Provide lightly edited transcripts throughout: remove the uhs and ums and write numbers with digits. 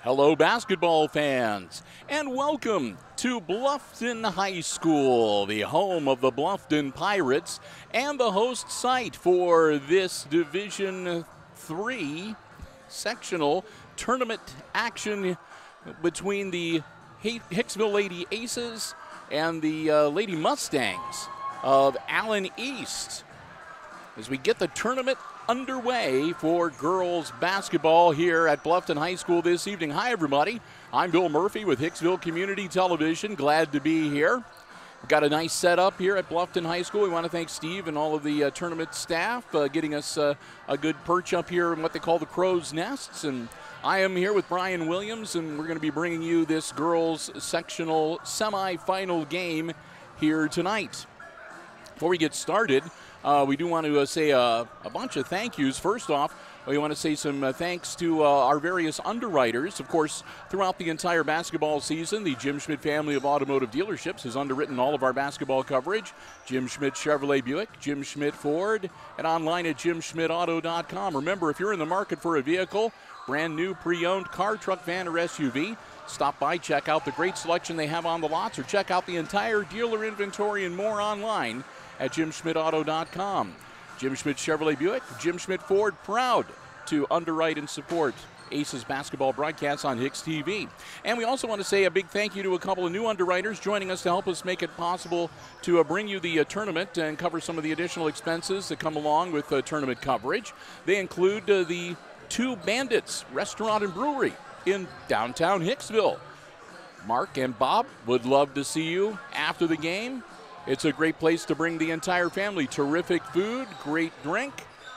Hello, basketball fans, and welcome to Bluffton High School, the home of the Bluffton Pirates and the host site for this Division III sectional tournament action between the Hicksville Lady Aces and the Lady Mustangs of Allen East. As we get the tournament underway for girls basketball here at Bluffton High School this evening. Hi, everybody. I'm Bill Murphy with Hicksville Community Television. Glad to be here. We've got a nice setup here at Bluffton High School. We want to thank Steve and all of the tournament staff getting us a good perch up here in what they call the crow's nests. And I am here with Brian Williams, and we're going to be bringing you this girls sectional semi-final game here tonight. Before we get started, we do want to say a bunch of thank yous. First off, we want to say some thanks to our various underwriters. Of course, throughout the entire basketball season, the Jim Schmidt family of automotive dealerships has underwritten all of our basketball coverage. Jim Schmidt Chevrolet Buick, Jim Schmidt Ford, and online at jimschmidtauto.com. Remember, if you're in the market for a vehicle, brand new, pre-owned car, truck, van, or SUV, stop by, check out the great selection they have on the lots, or check out the entire dealer inventory and more online at jimschmidtauto.com. Jim Schmidt Chevrolet Buick, Jim Schmidt Ford, proud to underwrite and support Aces basketball broadcasts on HIX-TV. And we also want to say a big thank you to a couple of new underwriters joining us to help us make it possible to bring you the tournament and cover some of the additional expenses that come along with tournament coverage. They include the Two Bandits Restaurant and Brewery in downtown Hicksville. Mark and Bob would love to see you after the game. It's a great place to bring the entire family. Terrific food, great drink.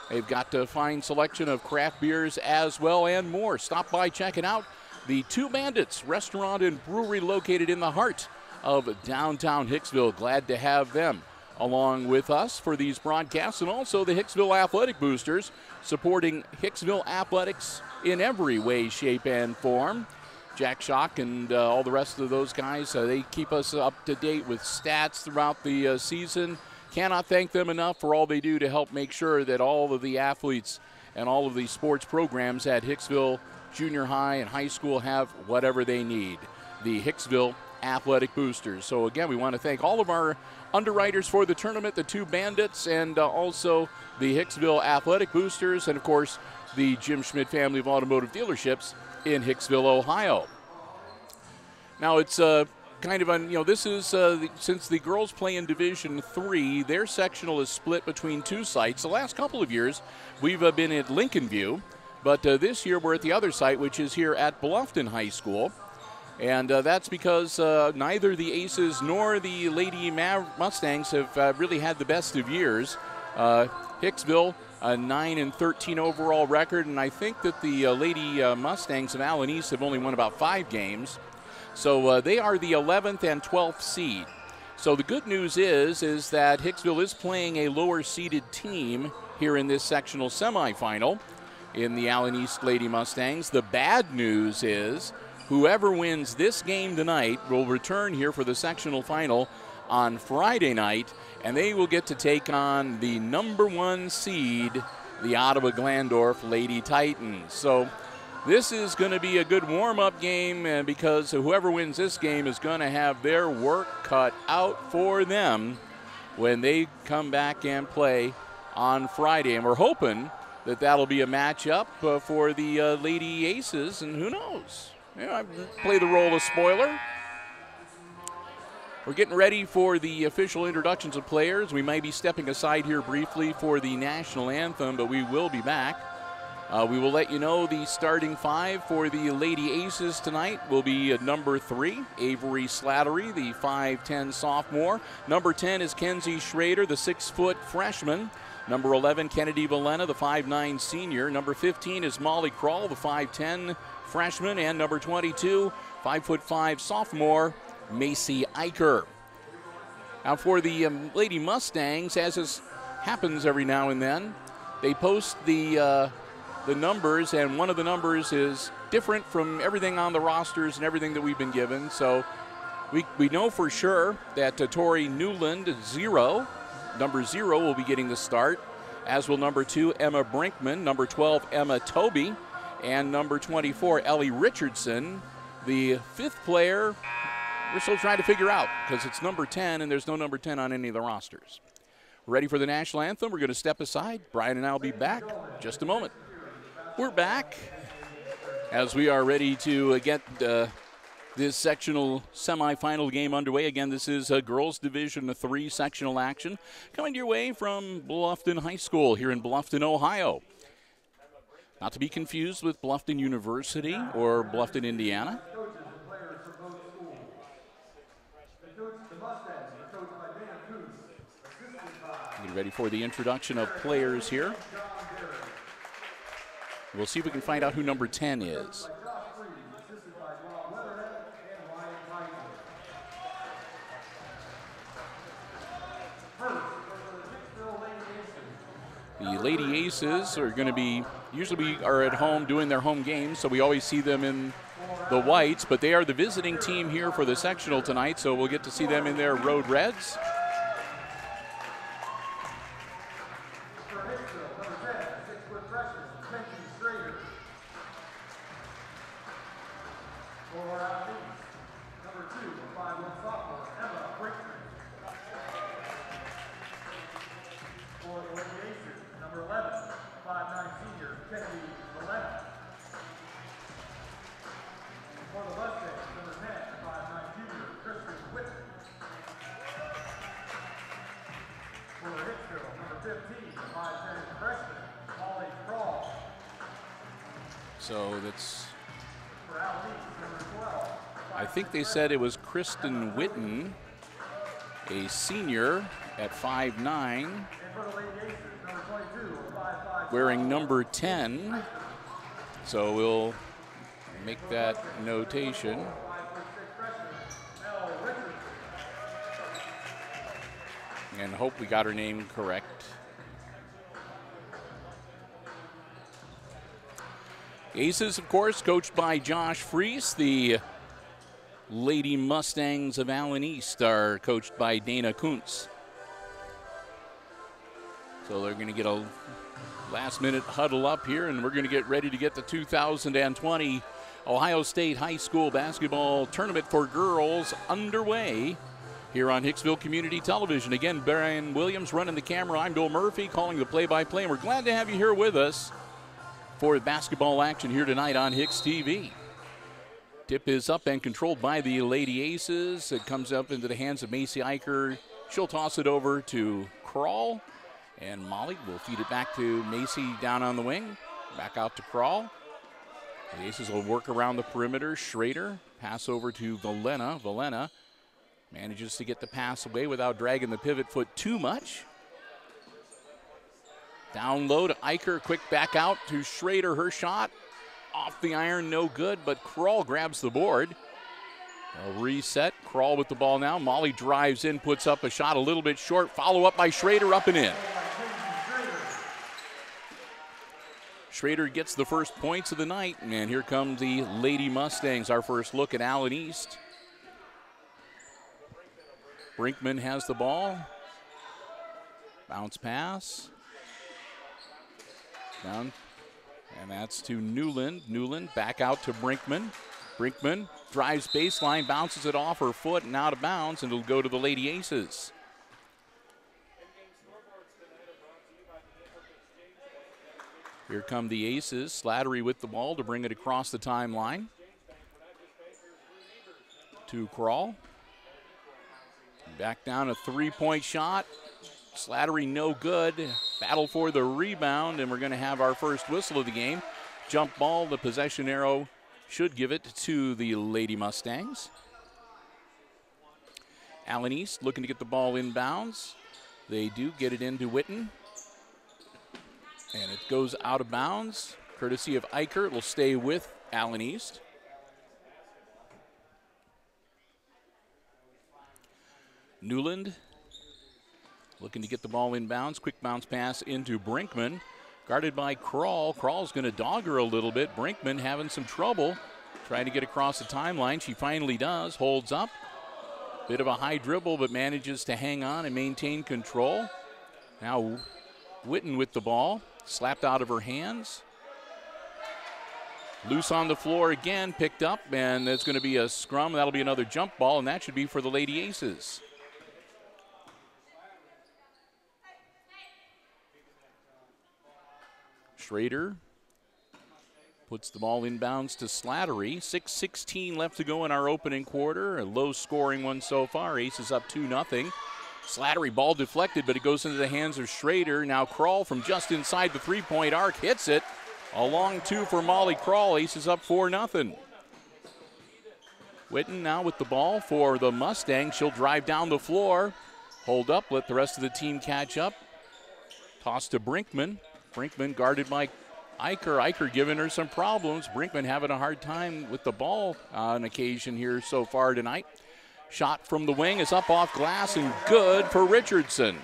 They've got a fine selection of craft beers as well and more. Stop by, check it out. The Two Bandits Restaurant and Brewery located in the heart of downtown Hicksville. Glad to have them along with us for these broadcasts. And also the Hicksville Athletic Boosters supporting Hicksville athletics in every way, shape, and form. Jack Schock and all the rest of those guys, they keep us up to date with stats throughout the season. Cannot thank them enough for all they do to help make sure that all of the athletes and all of the sports programs at Hicksville Junior High and High School have whatever they need. The Hicksville Athletic Boosters. So again, we want to thank all of our underwriters for the tournament, the Two Bandits, and also the Hicksville Athletic Boosters, and of course the Jim Schmidt family of automotive dealerships in Hicksville, Ohio. Now it's kind of this is since the girls play in Division III, their sectional is split between two sites. The last couple of years we've been at Lincoln View, but this year we're at the other site, which is here at Bluffton High School. And that's because neither the Aces nor the Lady Mustangs have really had the best of years. Hicksville, a 9-13 overall record, and I think that the Lady Mustangs of Allen East have only won about 5 games. So they are the 11th and 12th seed. So the good news is that Hicksville is playing a lower-seeded team here in this sectional semifinal in the Allen East Lady Mustangs. The bad news is whoever wins this game tonight will return here for the sectional final on Friday night, and they will get to take on the number 1 seed, the Ottawa Glandorf Lady Titans. So this is going to be a good warm-up game because whoever wins this game is going to have their work cut out for them when they come back and play on Friday. And we're hoping that that'll be a matchup for the Lady Aces, and who knows? I play the role of spoiler. We're getting ready for the official introductions of players. We might be stepping aside here briefly for the national anthem, but we will be back. We will let you know the starting 5 for the Lady Aces tonight will be number 3, Avery Slattery, the 5'10 sophomore. Number 10 is Kenzie Schrader, the 6-foot freshman. Number 11, Kennedy Valena, the 5'9 senior. Number 15 is Molly Kroll, the 5'10 freshman. And number 22, 5'5 sophomore, Macy Eicher. Now for the Lady Mustangs, as this happens every now and then, they post the numbers, and one of the numbers is different from everything on the rosters and everything that we've been given. So we know for sure that Tori Newland, number 0, will be getting the start, as will number 2, Emma Brinkman, number 12, Emma Toby, and number 24, Ellie Richardson. The 5th player, we're still trying to figure out because it's number 10, and there's no number 10 on any of the rosters. Ready for the national anthem? We're going to step aside. Brian and I will be back in just a moment. We're back as we are ready to get this sectional semifinal game underway. Again, this is a Girls Division 3 sectional action coming your way from Bluffton High School here in Bluffton, Ohio. Not to be confused with Bluffton University or Bluffton, Indiana. Get ready for the introduction of players here. We'll see if we can find out who number 10 is. The Lady Aces are going to be, usually we are at home doing their home games, so we always see them in the whites, but they are the visiting team here for the sectional tonight, so we'll get to see them in their road reds. So that's, I think they said it was Kristen Witten, a senior at 5'9", wearing number 10. So we'll make that notation. And hope we got her name correct. Aces, of course, coached by Josh Freese. The Lady Mustangs of Allen East are coached by Dana Kuntz. So they're going to get a last-minute huddle up here, and we're going to get ready to get the 2020 Ohio State High School Basketball Tournament for Girls underway here on Hicksville Community Television. Again, Brian Williams running the camera. I'm Bill Murphy calling the play-by-play, and we're glad to have you here with us for basketball action here tonight on HIX-TV. Tip is up and controlled by the Lady Aces. It comes up into the hands of Macy Eicher. She'll toss it over to Crawl, and Molly will feed it back to Macy down on the wing. Back out to Crawl. The Aces will work around the perimeter. Schrader, pass over to Valena. Valena manages to get the pass away without dragging the pivot foot too much. Down low to Eicher, quick back out to Schrader. Her shot off the iron, no good, but Crawl grabs the board. A reset, Crawl with the ball now. Molly drives in, puts up a shot a little bit short. Follow up by Schrader, up and in. Schrader gets the first points of the night, and here come the Lady Mustangs. Our first look at Allen East. Brinkman has the ball. Bounce pass. Down, and that's to Newland. Newland back out to Brinkman. Brinkman drives baseline, bounces it off her foot and out of bounds, and it'll go to the Lady Aces. Here come the Aces. Slattery with the ball to bring it across the timeline. To Crawl. Back down, a three-point shot. Slattery no good. Battle for the rebound, and we're going to have our first whistle of the game. Jump ball, the possession arrow should give it to the Lady Mustangs. Allen East looking to get the ball inbounds. They do get it into Witten. And it goes out of bounds, courtesy of Eicher. It will stay with Allen East. Newland looking to get the ball inbounds. Quick bounce pass into Brinkman. Guarded by Crawl. Crawl's going to dog her a little bit. Brinkman having some trouble trying to get across the timeline. She finally does. Holds up. Bit of a high dribble, but manages to hang on and maintain control. Now Witten with the ball. Slapped out of her hands. Loose on the floor again, picked up, and it's going to be a scrum. That'll be another jump ball, and that should be for the Lady Aces. Schrader puts the ball inbounds to Slattery. 6:16 left to go in our opening quarter. A low-scoring one so far. Aces up 2-0. Slattery, ball deflected, but it goes into the hands of Schrader. Now Kroll from just inside the three-point arc hits it. A long two for Molly Kroll. Aces up 4-0. Witten now with the ball for the Mustangs. She'll drive down the floor. Hold up, let the rest of the team catch up. Toss to Brinkman. Brinkman guarded by Eicher. Eicher giving her some problems. Brinkman having a hard time with the ball on occasion here so far tonight. Shot from the wing is up off glass and good for Richardson.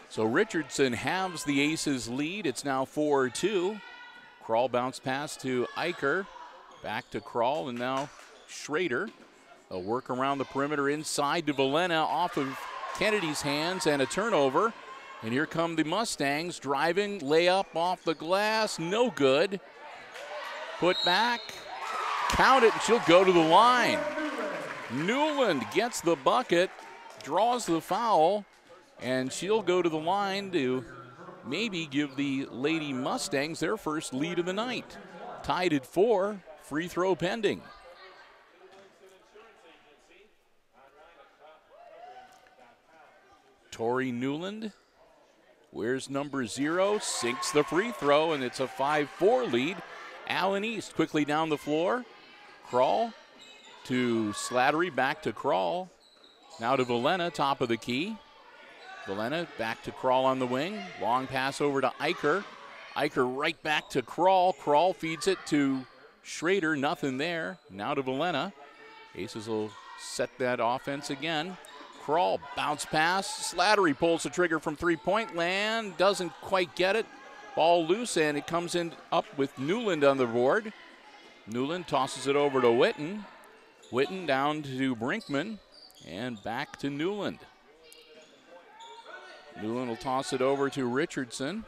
So Richardson halves the Aces lead. It's now 4-2. Kroll bounce pass to Eicher. Back to Kroll, and now Schrader. A work around the perimeter inside to Valena off of Kennedy's hands, and a turnover. And here come the Mustangs driving, layup off the glass, no good. Put back, count it, and she'll go to the line. Newland gets the bucket, draws the foul, and she'll go to the line to maybe give the Lady Mustangs their first lead of the night. Tied at 4, free throw pending. Tori Newland wears number 0, sinks the free throw, and it's a 5-4 lead. Allen East quickly down the floor. Kroll to Slattery, back to Kroll. Now to Valena, top of the key. Valena back to Kroll on the wing. Long pass over to Eicher. Eicher right back to Kroll. Kroll feeds it to Schrader, nothing there. Now to Valena. Aces will set that offense again. Kroll, bounce pass. Slattery pulls the trigger from three-point land. Doesn't quite get it. Ball loose, and it comes in up with Newland on the board. Newland tosses it over to Witten. Witten down to Brinkman, and back to Newland. Newland will toss it over to Richardson.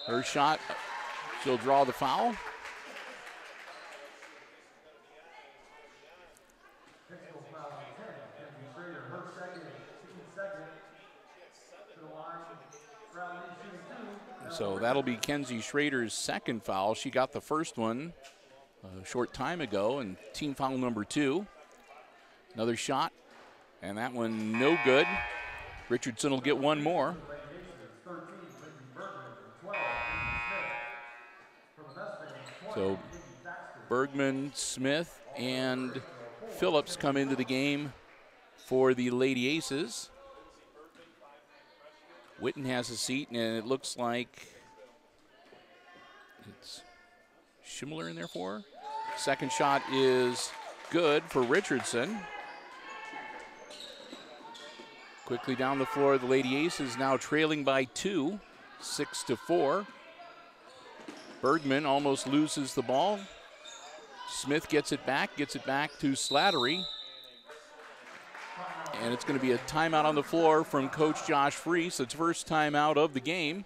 Her shot, she'll draw the foul. So that'll be Kenzie Schrader's second foul. She got the first one a short time ago, and team foul number 2. Another shot, and that one no good. Richardson will get one more. So Bergman, Smith, and Phillips come into the game for the Lady Aces. Witten has a seat, and it looks like it's Schimler in there for her. Second shot is good for Richardson. Quickly down the floor, the Lady Aces now trailing by 2, 6-4. Bergman almost loses the ball. Smith gets it back to Slattery. And it's going to be a timeout on the floor from Coach Josh Freese. It's first timeout of the game.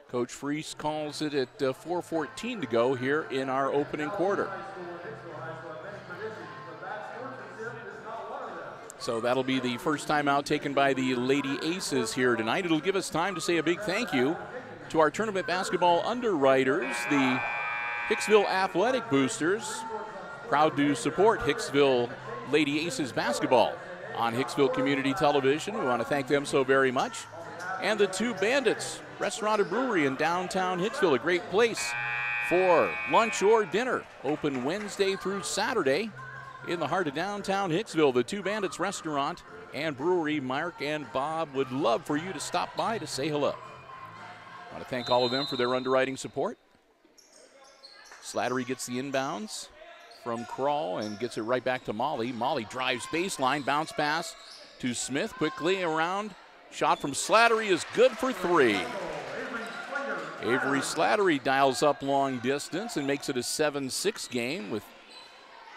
Coach Freese calls it at 4:14 to go here in our opening quarter. So that'll be the first timeout taken by the Lady Aces here tonight. It'll give us time to say a big thank you to our tournament basketball underwriters, the Hicksville Athletic Boosters, proud to support Hicksville Lady Aces basketball on Hicksville Community Television. We want to thank them so very much. And the Two Bandits Restaurant and Brewery in downtown Hicksville, a great place for lunch or dinner. Open Wednesday through Saturday in the heart of downtown Hicksville. The Two Bandits Restaurant and Brewery. Mark and Bob would love for you to stop by to say hello. I want to thank all of them for their underwriting support. Slattery gets the inbounds from Kroll and gets it right back to Molly. Molly drives baseline, bounce pass to Smith, quickly around. Shot from Slattery is good for 3. Avery Slattery dials up long distance and makes it a 7-6 game with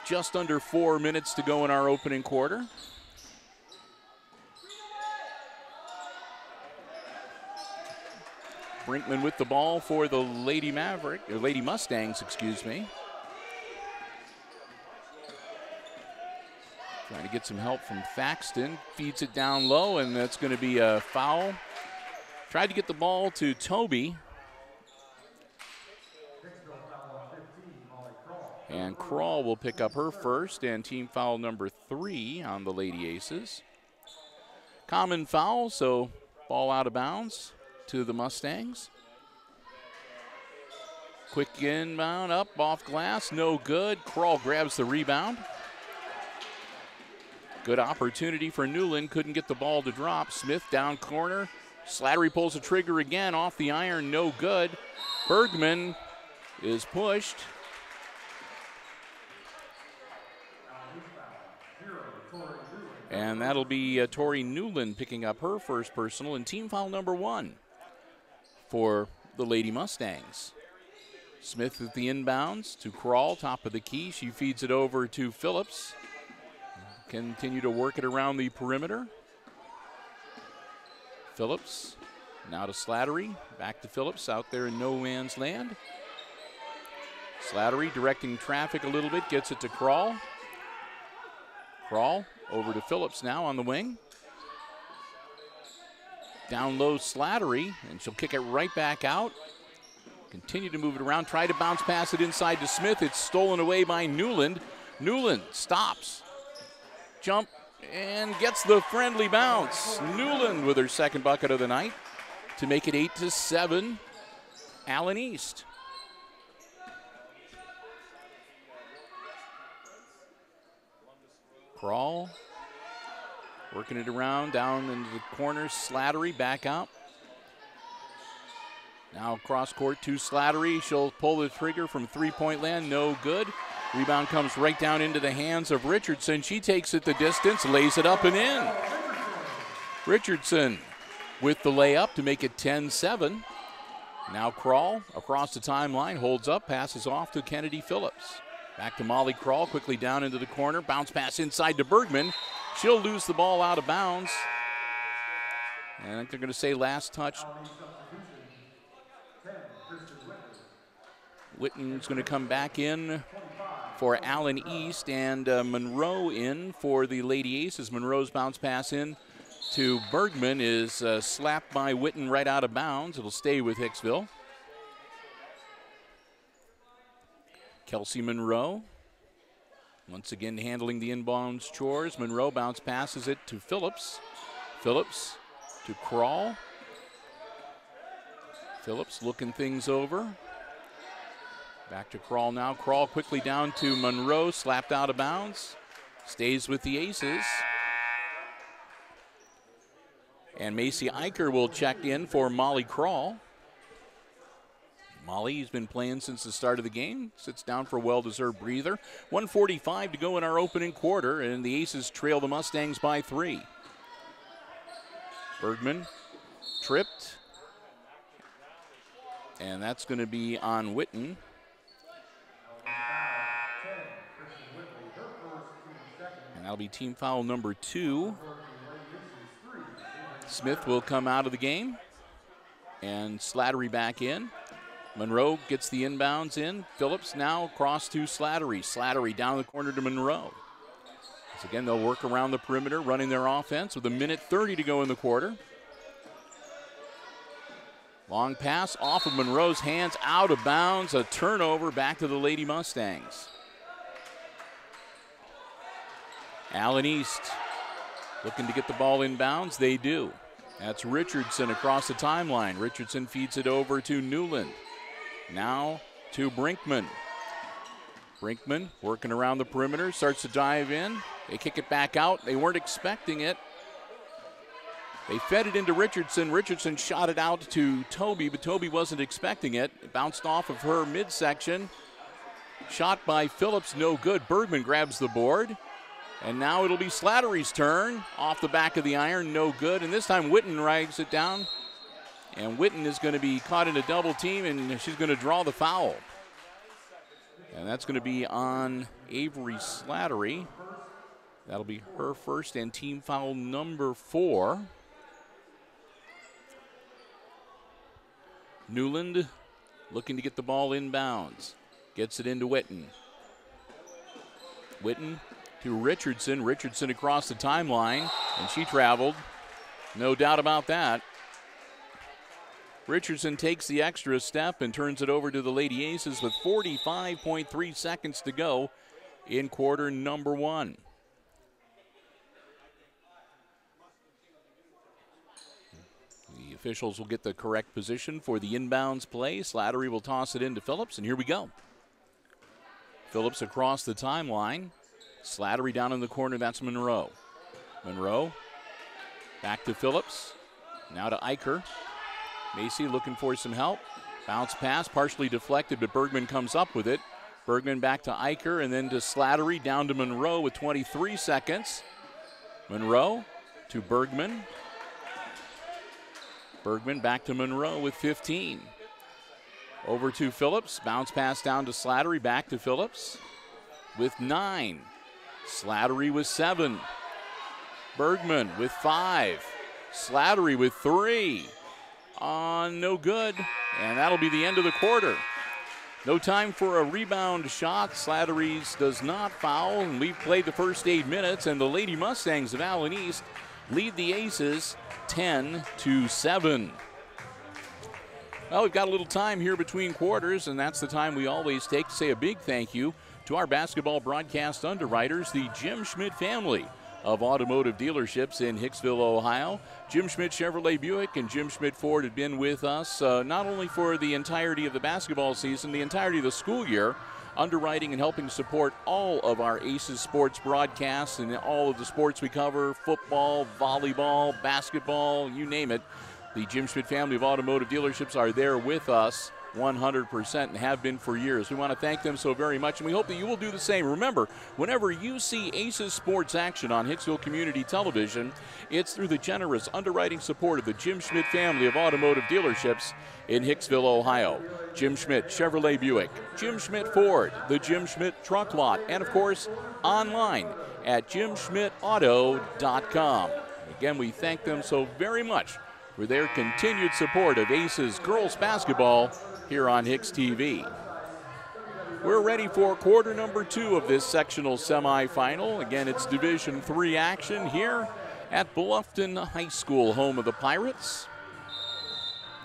just under 4 minutes to go in our opening quarter. Brinkman with the ball for the Lady Mustangs, excuse me. Trying to get some help from Thaxton. Feeds it down low, and that's going to be a foul. Tried to get the ball to Toby. And Crawl will pick up her first, and team foul number 3 on the Lady Aces. Common foul, so ball out of bounds to the Mustangs. Quick inbound, up, off glass, no good. Crawl grabs the rebound. Good opportunity for Newland, couldn't get the ball to drop. Smith down corner. Slattery pulls the trigger again, off the iron, no good. Bergman is pushed. And that'll be Tori Newland picking up her first personal and team foul number 1 for the Lady Mustangs. Smith at the inbounds to Crawl, top of the key. She feeds it over to Phillips. Continue to work it around the perimeter. Phillips now to Slattery. Back to Phillips out there in no man's land. Slattery directing traffic a little bit, gets it to Crawl. Crawl over to Phillips now on the wing. Down low Slattery, and she'll kick it right back out. Continue to move it around, try to bounce pass it inside to Smith. It's stolen away by Newland. Newland stops. Jump and gets the friendly bounce. Newland with her second bucket of the night to make it 8-7, Allen East. Crawl, working it around, down into the corner. Slattery back out. Now cross court to Slattery. She'll pull the trigger from three-point land, no good. Rebound comes right down into the hands of Richardson. She takes it the distance, lays it up and in. Richardson with the layup to make it 10-7. Now Crawl across the timeline, holds up, passes off to Kennedy Phillips. Back to Molly Crawl, quickly down into the corner. Bounce pass inside to Bergman. She'll lose the ball out of bounds. And I think they're going to say last touch. Witten's going to come back in for Allen East, and Monroe in for the Lady Aces. Monroe's bounce pass in to Bergman is slapped by Witten right out of bounds. It'll stay with Hicksville. Kelsey Monroe once again handling the inbounds chores. Monroe bounce passes it to Phillips. Phillips to Crawl. Phillips looking things over. Back to Crawl now. Crawl quickly down to Monroe, slapped out of bounds. Stays with the Aces. And Macy Eicher will check in for Molly Crawl. Molly's been playing since the start of the game. Sits down for a well-deserved breather. 1:45 to go in our opening quarter, and the Aces trail the Mustangs by 3. Bergman tripped. And that's going to be on Witten. And that'll be team foul number 2. Smith will come out of the game. And Slattery back in. Monroe gets the inbounds in. Phillips now across to Slattery. Slattery down the corner to Monroe. So again, they'll work around the perimeter, running their offense with 1:30 to go in the quarter. Long pass off of Monroe's hands, out of bounds. A turnover back to the Lady Mustangs. Allen East looking to get the ball inbounds. They do. That's Richardson across the timeline. Richardson feeds it over to Newland. Now to Brinkman. Brinkman working around the perimeter, starts to dive in. They kick it back out. They weren't expecting it. They fed it into Richardson. Richardson shot it out to Toby, but Toby wasn't expecting it. It bounced off of her midsection. Shot by Phillips, no good. Bergman grabs the board. And now it'll be Slattery's turn. Off the back of the iron, no good. And this time Witten rags it down. And Witten is going to be caught in a double team, and she's going to draw the foul. And that's going to be on Avery Slattery. That'll be her first and team foul number 4. Newland looking to get the ball inbounds. Gets it into Witten. Witten to Richardson. Richardson across the timeline, and she traveled. No doubt about that. Richardson takes the extra step and turns it over to the Lady Aces with 45.3 seconds to go in quarter number 1. The officials will get the correct position for the inbounds play. Slattery will toss it into Phillips, and here we go. Phillips across the timeline. Slattery down in the corner, that's Monroe. Monroe back to Phillips. Now to Eicher. Macy looking for some help. Bounce pass, partially deflected, but Bergman comes up with it. Bergman back to Eicher, and then to Slattery, down to Monroe with 23 seconds. Monroe to Bergman. Bergman back to Monroe with 15. Over to Phillips. Bounce pass down to Slattery, back to Phillips with 9. Slattery with 7. Bergman with 5. Slattery with 3. No good. And that'll be the end of the quarter. No time for a rebound shot. Slattery's does not foul. And we've played the first 8 minutes, and the Lady Mustangs of Allen East lead the Aces 10-7. Well, we've got a little time here between quarters, and that's the time we always take to say a big thank you to our basketball broadcast underwriters, the Jim Schmidt family of automotive dealerships in Hicksville, Ohio. Jim Schmidt Chevrolet Buick and Jim Schmidt Ford have been with us not only for the entirety of the basketball season, the entirety of the school year, underwriting and helping support all of our Aces sports broadcasts and all of the sports we cover, football, volleyball, basketball, you name it. The Jim Schmidt family of automotive dealerships are there with us 100% and have been for years. We want to thank them so very much, and we hope that you will do the same. Remember, whenever you see Aces sports action on Hicksville Community Television, it's through the generous underwriting support of the Jim Schmidt family of automotive dealerships in Hicksville, Ohio. Jim Schmidt Chevrolet Buick, Jim Schmidt Ford, the Jim Schmidt Truck Lot, and of course, online at jimschmidtauto.com. Again, we thank them so very much for their continued support of Aces girls basketball here on HIX-TV. We're ready for quarter number 2 of this sectional semifinal. Again, it's Division III action here at Bluffton High School, home of the Pirates.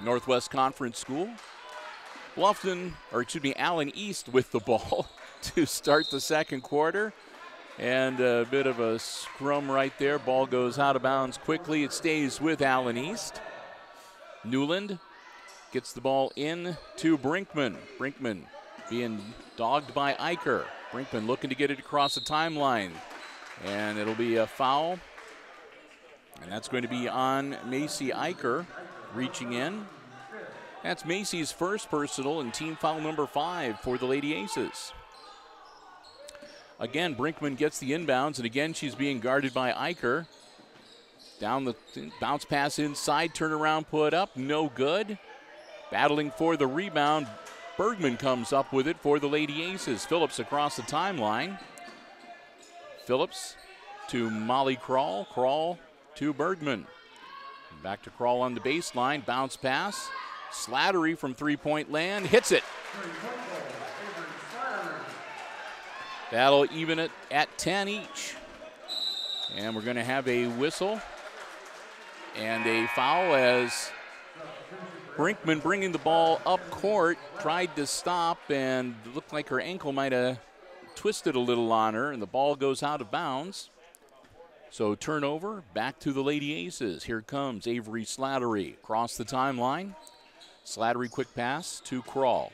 Northwest Conference School. Allen East with the ball to start the second quarter. And a bit of a scrum right there. Ball goes out of bounds quickly. It stays with Allen East. Newland gets the ball in to Brinkman. Brinkman being dogged by Eicher. Brinkman looking to get it across the timeline. And it'll be a foul. And that's going to be on Macy Eicher reaching in. That's Macy's first personal and team foul number 5 for the Lady Aces. Again, Brinkman gets the inbounds, and again, she's being guarded by Eicher. Down the bounce pass inside, turnaround, put up, no good. Battling for the rebound, Bergman comes up with it for the Lady Aces. Phillips across the timeline. Phillips to Molly Krall. Krall to Bergman. Back to Krall on the baseline, bounce pass. Slattery from three-point land, hits it. That'll even it at 10 each. And we're going to have a whistle and a foul as Brinkman, bringing the ball up court, tried to stop and looked like her ankle might have twisted a little on her, and the ball goes out of bounds. So turnover, back to the Lady Aces. Here comes Avery Slattery across the timeline. Slattery quick pass to Krall.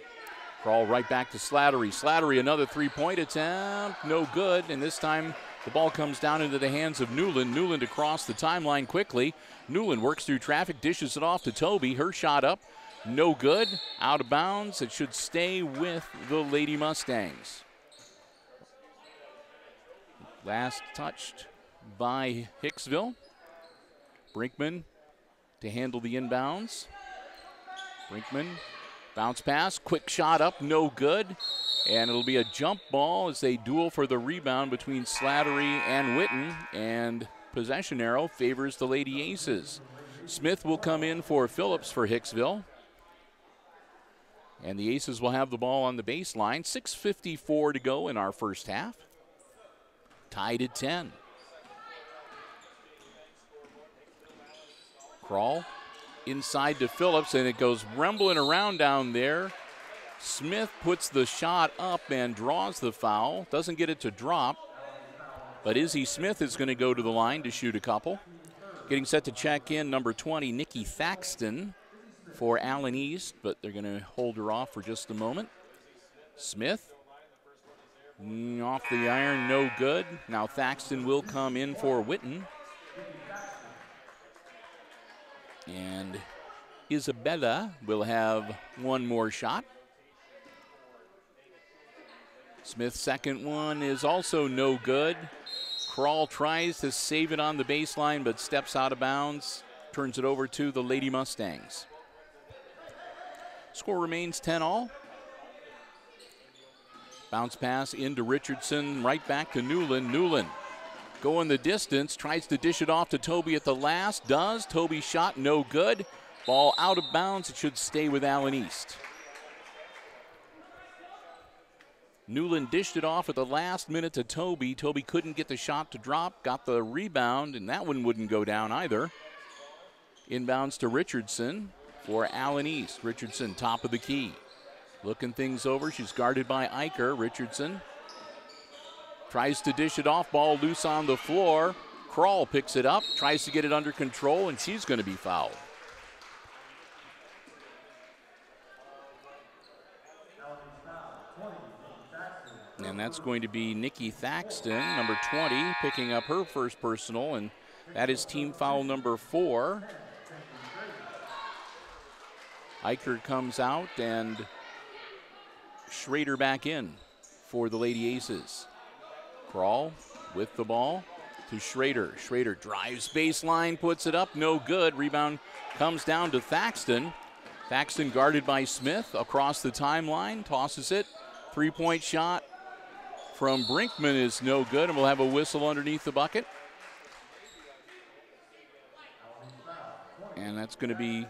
Krall right back to Slattery. Slattery another three-point attempt, no good, and this time the ball comes down into the hands of Newland. Newland across the timeline quickly. Newland works through traffic, dishes it off to Toby. Her shot up, no good, out of bounds. It should stay with the Lady Mustangs. Last touched by Hicksville. Brinkman to handle the inbounds. Brinkman, bounce pass, quick shot up, no good. And it'll be a jump ball as they duel for the rebound between Slattery and Witten. And possession arrow favors the Lady Aces. Smith will come in for Phillips for Hicksville. And the Aces will have the ball on the baseline. 6:54 to go in our first half. Tied at 10. Crawl inside to Phillips, and it goes rumbling around down there. Smith puts the shot up and draws the foul. Doesn't get it to drop. But Izzy Smith is going to go to the line to shoot a couple. Getting set to check in, number 20, Nikki Thaxton for Allen East, but they're going to hold her off for just a moment. Smith, off the iron, no good. Now Thaxton will come in for Witten. And Isabella will have one more shot. Smith's second one is also no good. Crawl tries to save it on the baseline, but steps out of bounds, turns it over to the Lady Mustangs. Score remains 10-all. Bounce pass into Richardson, right back to Newland. Newland going the distance, tries to dish it off to Toby at the last, does. Toby's shot no good. Ball out of bounds, it should stay with Allen East. Newland dished it off at the last minute to Toby. Toby couldn't get the shot to drop, got the rebound, and that one wouldn't go down either. Inbounds to Richardson for Allen East. Richardson, top of the key. Looking things over, she's guarded by Eicher. Richardson tries to dish it off, ball loose on the floor. Crawl picks it up, tries to get it under control, and she's going to be fouled. And that's going to be Nikki Thaxton, number 20, picking up her first personal, and that is team foul number 4. Eicher comes out, and Schrader back in for the Lady Aces. Crawl with the ball to Schrader. Schrader drives baseline, puts it up, no good. Rebound comes down to Thaxton. Thaxton guarded by Smith across the timeline, tosses it. Three-point shot from Brinkman is no good, and we'll have a whistle underneath the bucket. And that's going to be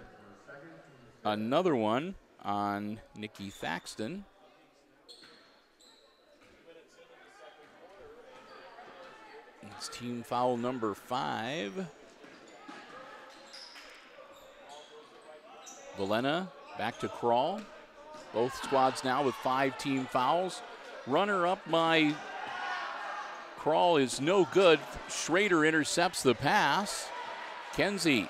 another one on Nikki Thaxton. It's team foul number 5. Valena back to Crawl. Both squads now with 5 team fouls. Runner up by Crawl is no good. Schrader intercepts the pass. Kenzie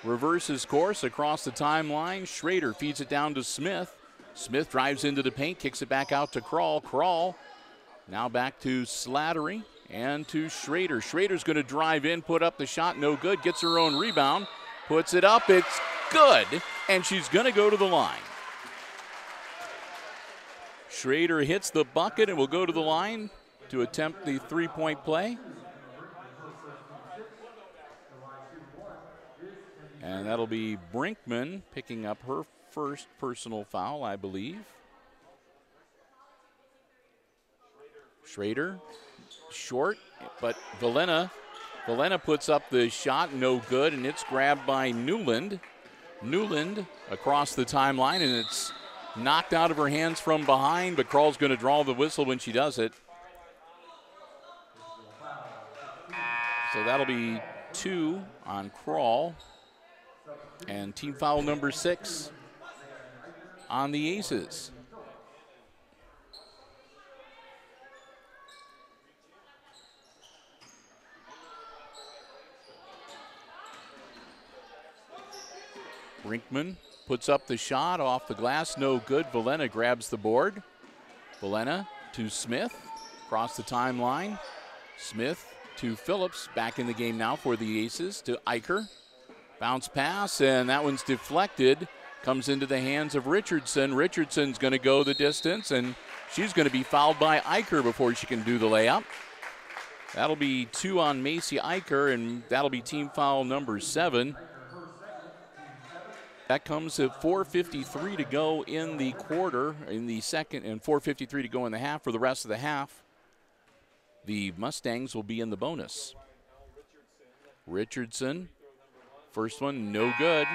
reverses course across the timeline. Schrader feeds it down to Smith. Smith drives into the paint, kicks it back out to Crawl. Crawl now back to Slattery and to Schrader. Schrader's going to drive in, put up the shot, no good. Gets her own rebound, puts it up, it's good, and she's going to go to the line. Schrader hits the bucket and will go to the line to attempt the three-point play. And that'll be Brinkman picking up her first personal foul, I believe. Schrader, short, but Valena puts up the shot, no good, and it's grabbed by Newland. Newland across the timeline, and it's knocked out of her hands from behind, but Crawl's going to draw the whistle when she does it. So that'll be 2 on Crawl. And team foul number 6 on the Aces. Brinkman puts up the shot off the glass, no good. Valena grabs the board. Valena to Smith, across the timeline. Smith to Phillips, back in the game now for the Aces, to Eicher. Bounce pass, and that one's deflected. Comes into the hands of Richardson. Richardson's going to go the distance, and she's going to be fouled by Eicher before she can do the layup. That'll be 2 on Macy Eicher, and that'll be team foul number 7. That comes at 4:53 to go in the quarter, in the second, and 4:53 to go in the half. For the rest of the half, the Mustangs will be in the bonus. Richardson, first one, no good.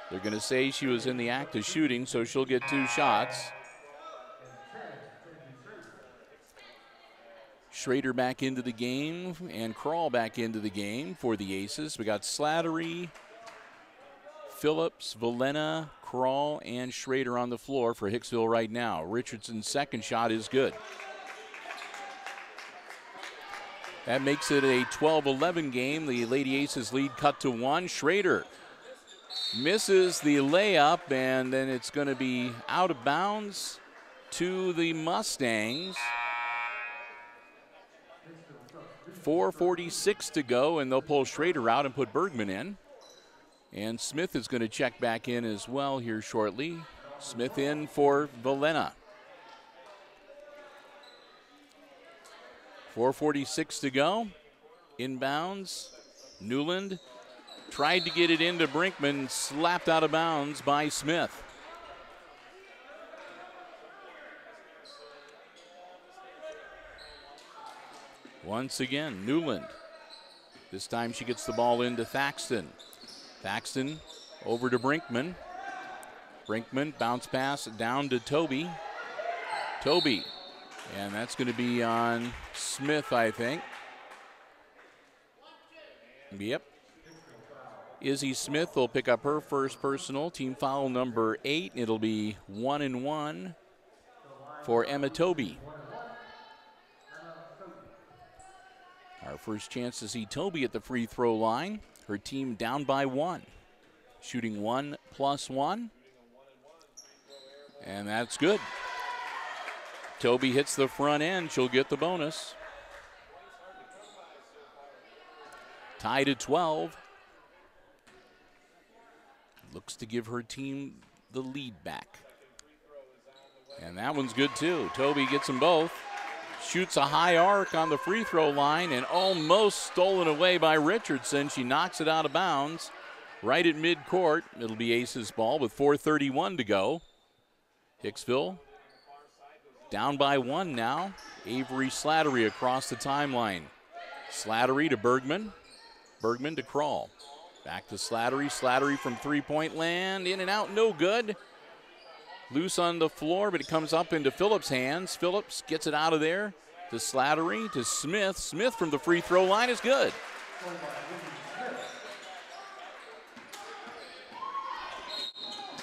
They're going to say she was in the act of shooting, so she'll get 2 shots. Schrader back into the game and Crawl back into the game for the Aces. We got Slattery, Phillips, Valena, Crawl, and Schrader on the floor for Hicksville right now. Richardson's second shot is good. That makes it a 12-11 game. The Lady Aces lead cut to 1. Schrader misses the layup, and then it's going to be out of bounds to the Mustangs. 4:46 to go, and they'll pull Schrader out and put Bergman in. And Smith is going to check back in as well here shortly. Smith in for Valena. 4:46 to go. Inbounds. Newland tried to get it into Brinkman, slapped out of bounds by Smith. Once again, Newland. This time she gets the ball into Thaxton. Thaxton over to Brinkman. Brinkman bounce pass down to Toby. Toby. And that's going to be on Smith, I think. Yep. Izzy Smith will pick up her first personal. Team foul number 8. It'll be 1-1 for Emma Toby. Our first chance to see Toby at the free throw line. Her team down by 1. Shooting 1+1. And that's good. Toby hits the front end. She'll get the bonus. Tied at 12. Looks to give her team the lead back. And that one's good too. Toby gets them both. Shoots a high arc on the free throw line and almost stolen away by Richardson. She knocks it out of bounds right at midcourt. It'll be Aces ball with 4:31 to go. Hicksville down by 1 now. Avery Slattery across the timeline. Slattery to Bergman. Bergman to Crawl. Back to Slattery. Slattery from three-point land. In and out, no good. Loose on the floor, but it comes up into Phillips' hands. Phillips gets it out of there to Slattery, to Smith. Smith from the free throw line is good.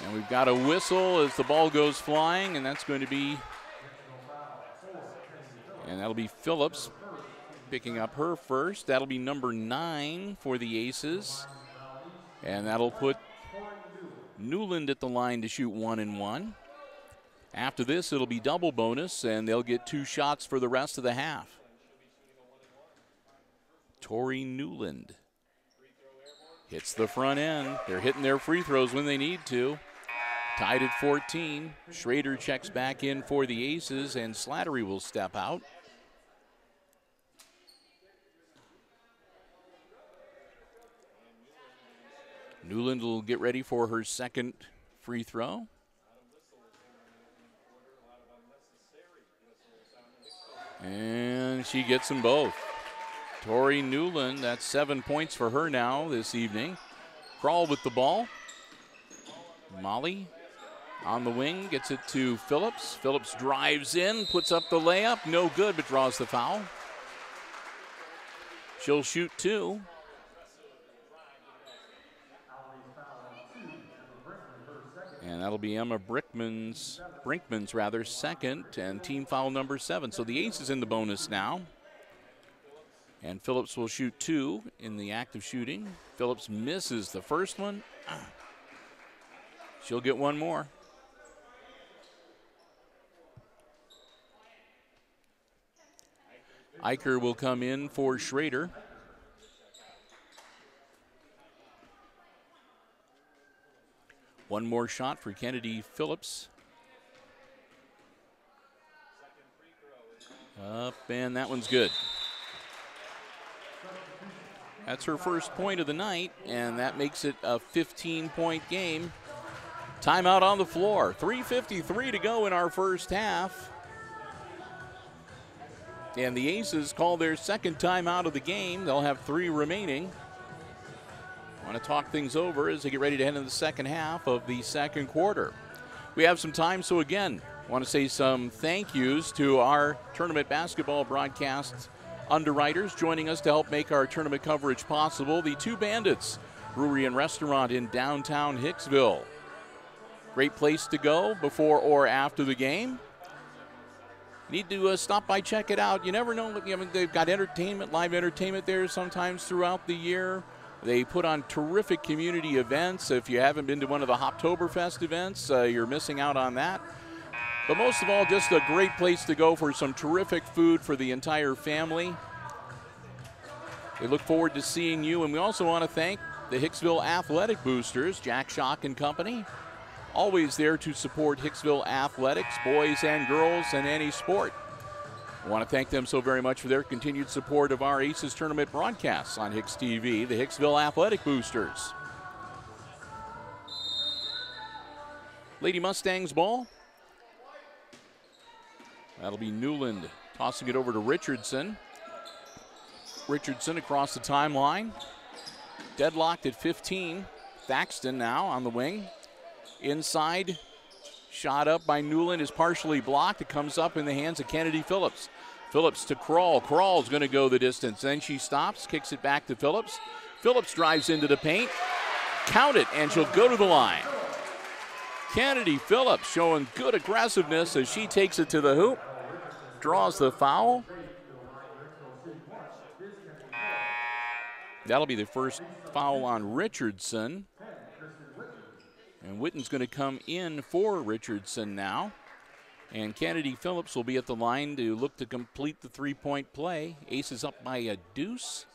And we've got a whistle as the ball goes flying, and that's going to be, and that'll be Phillips picking up her first. That'll be number 9 for the Aces. And that'll put Newland at the line to shoot 1-1. After this, it'll be double bonus, and they'll get 2 shots for the rest of the half. Tori Newland hits the front end. They're hitting their free throws when they need to. Tied at 14. Schrader checks back in for the Aces, and Slattery will step out. Newland will get ready for her second free throw. And she gets them both. Tori Newland, that's 7 points for her now this evening. Crawl with the ball. Molly on the wing, gets it to Phillips. Phillips drives in, puts up the layup. No good, but draws the foul. She'll shoot 2. And that'll be Emma Brinkman's second, and team foul number 7. So the Ace is in the bonus now. And Phillips will shoot 2 in the act of shooting. Phillips misses the first one. She'll get one more. Eicher will come in for Schrader. One more shot for Kennedy Phillips. Up, and that one's good. That's her first point of the night, and that makes it a 15-point game. Timeout on the floor. 3:53 to go in our first half. And the Aces call their second timeout of the game. They'll have 3 remaining. Want to talk things over as they get ready to head into the second half of the second quarter. We have some time, so again, want to say some thank yous to our tournament basketball broadcast underwriters joining us to help make our tournament coverage possible. The Two Bandits Brewery and Restaurant in downtown Hicksville. Great place to go before or after the game. Need to stop by, check it out. You never know. I mean, they've got entertainment, live entertainment there sometimes throughout the year. They put on terrific community events. If you haven't been to one of the Hoptoberfest events, you're missing out on that. But most of all, just a great place to go for some terrific food for the entire family. We look forward to seeing you, and we also want to thank the Hicksville Athletic Boosters, Jack Schock and Company. Always there to support Hicksville athletics, boys and girls, and any sport. I want to thank them so very much for their continued support of our Aces Tournament broadcasts on HIX-TV, the Hicksville Athletic Boosters. Lady Mustangs ball. That'll be Newland tossing it over to Richardson. Richardson across the timeline. Deadlocked at 15. Thaxton now on the wing. Inside, shot up by Newland is partially blocked. It comes up in the hands of Kennedy Phillips. Phillips to Kroll. Kroll's going to go the distance. Then she stops, kicks it back to Phillips. Phillips drives into the paint. Count it, and she'll go to the line. Kennedy Phillips showing good aggressiveness as she takes it to the hoop. Draws the foul. That'll be the first foul on Richardson. And Witten's going to come in for Richardson now. And Kennedy Phillips will be at the line to look to complete the three-point play. Aces up by a deuce.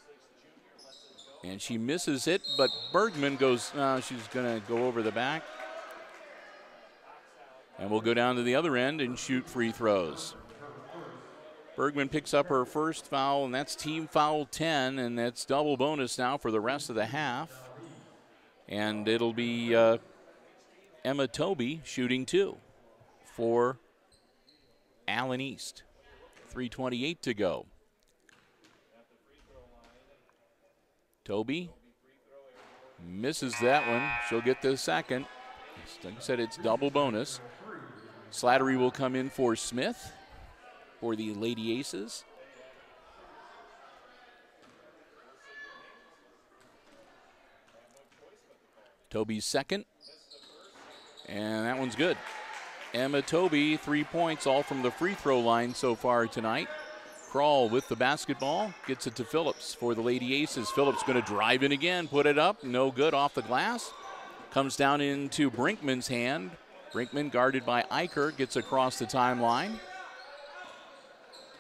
And she misses it, but Bergman goes, she's going to go over the back. And we'll go down to the other end and shoot free throws. Bergman picks up her first foul, and that's team foul 10, and that's double bonus now for the rest of the half. And it'll be Emma Tobey shooting 2 for Allen East. 3:28 to go. Tobey misses that one. She'll get the second. Like I said, it's double bonus. Slattery will come in for Smith for the Lady Aces. Tobey's second. And that one's good. Emma Tobey, 3 points, all from the free throw line so far tonight. Kroll with the basketball, gets it to Phillips for the Lady Aces. Phillips going to drive in again, put it up, no good off the glass. Comes down into Brinkman's hand. Brinkman guarded by Eicher, gets across the timeline.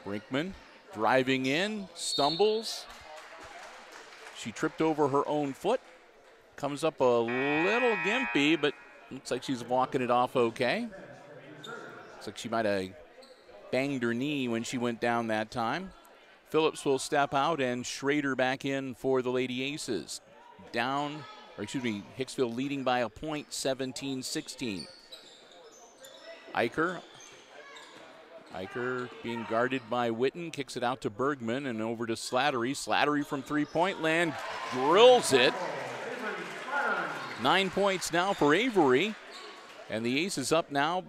Brinkman driving in, stumbles. She tripped over her own foot. Comes up a little gimpy, but looks like she's walking it off okay. Looks like she might have banged her knee when she went down that time. Phillips will step out and Schrader back in for the Lady Aces. Hicksville leading by a point, 17-16. Eicher being guarded by Witten, kicks it out to Bergman and over to Slattery. Slattery from three-point land, drills it. 9 points now for Avery. And the Aces up now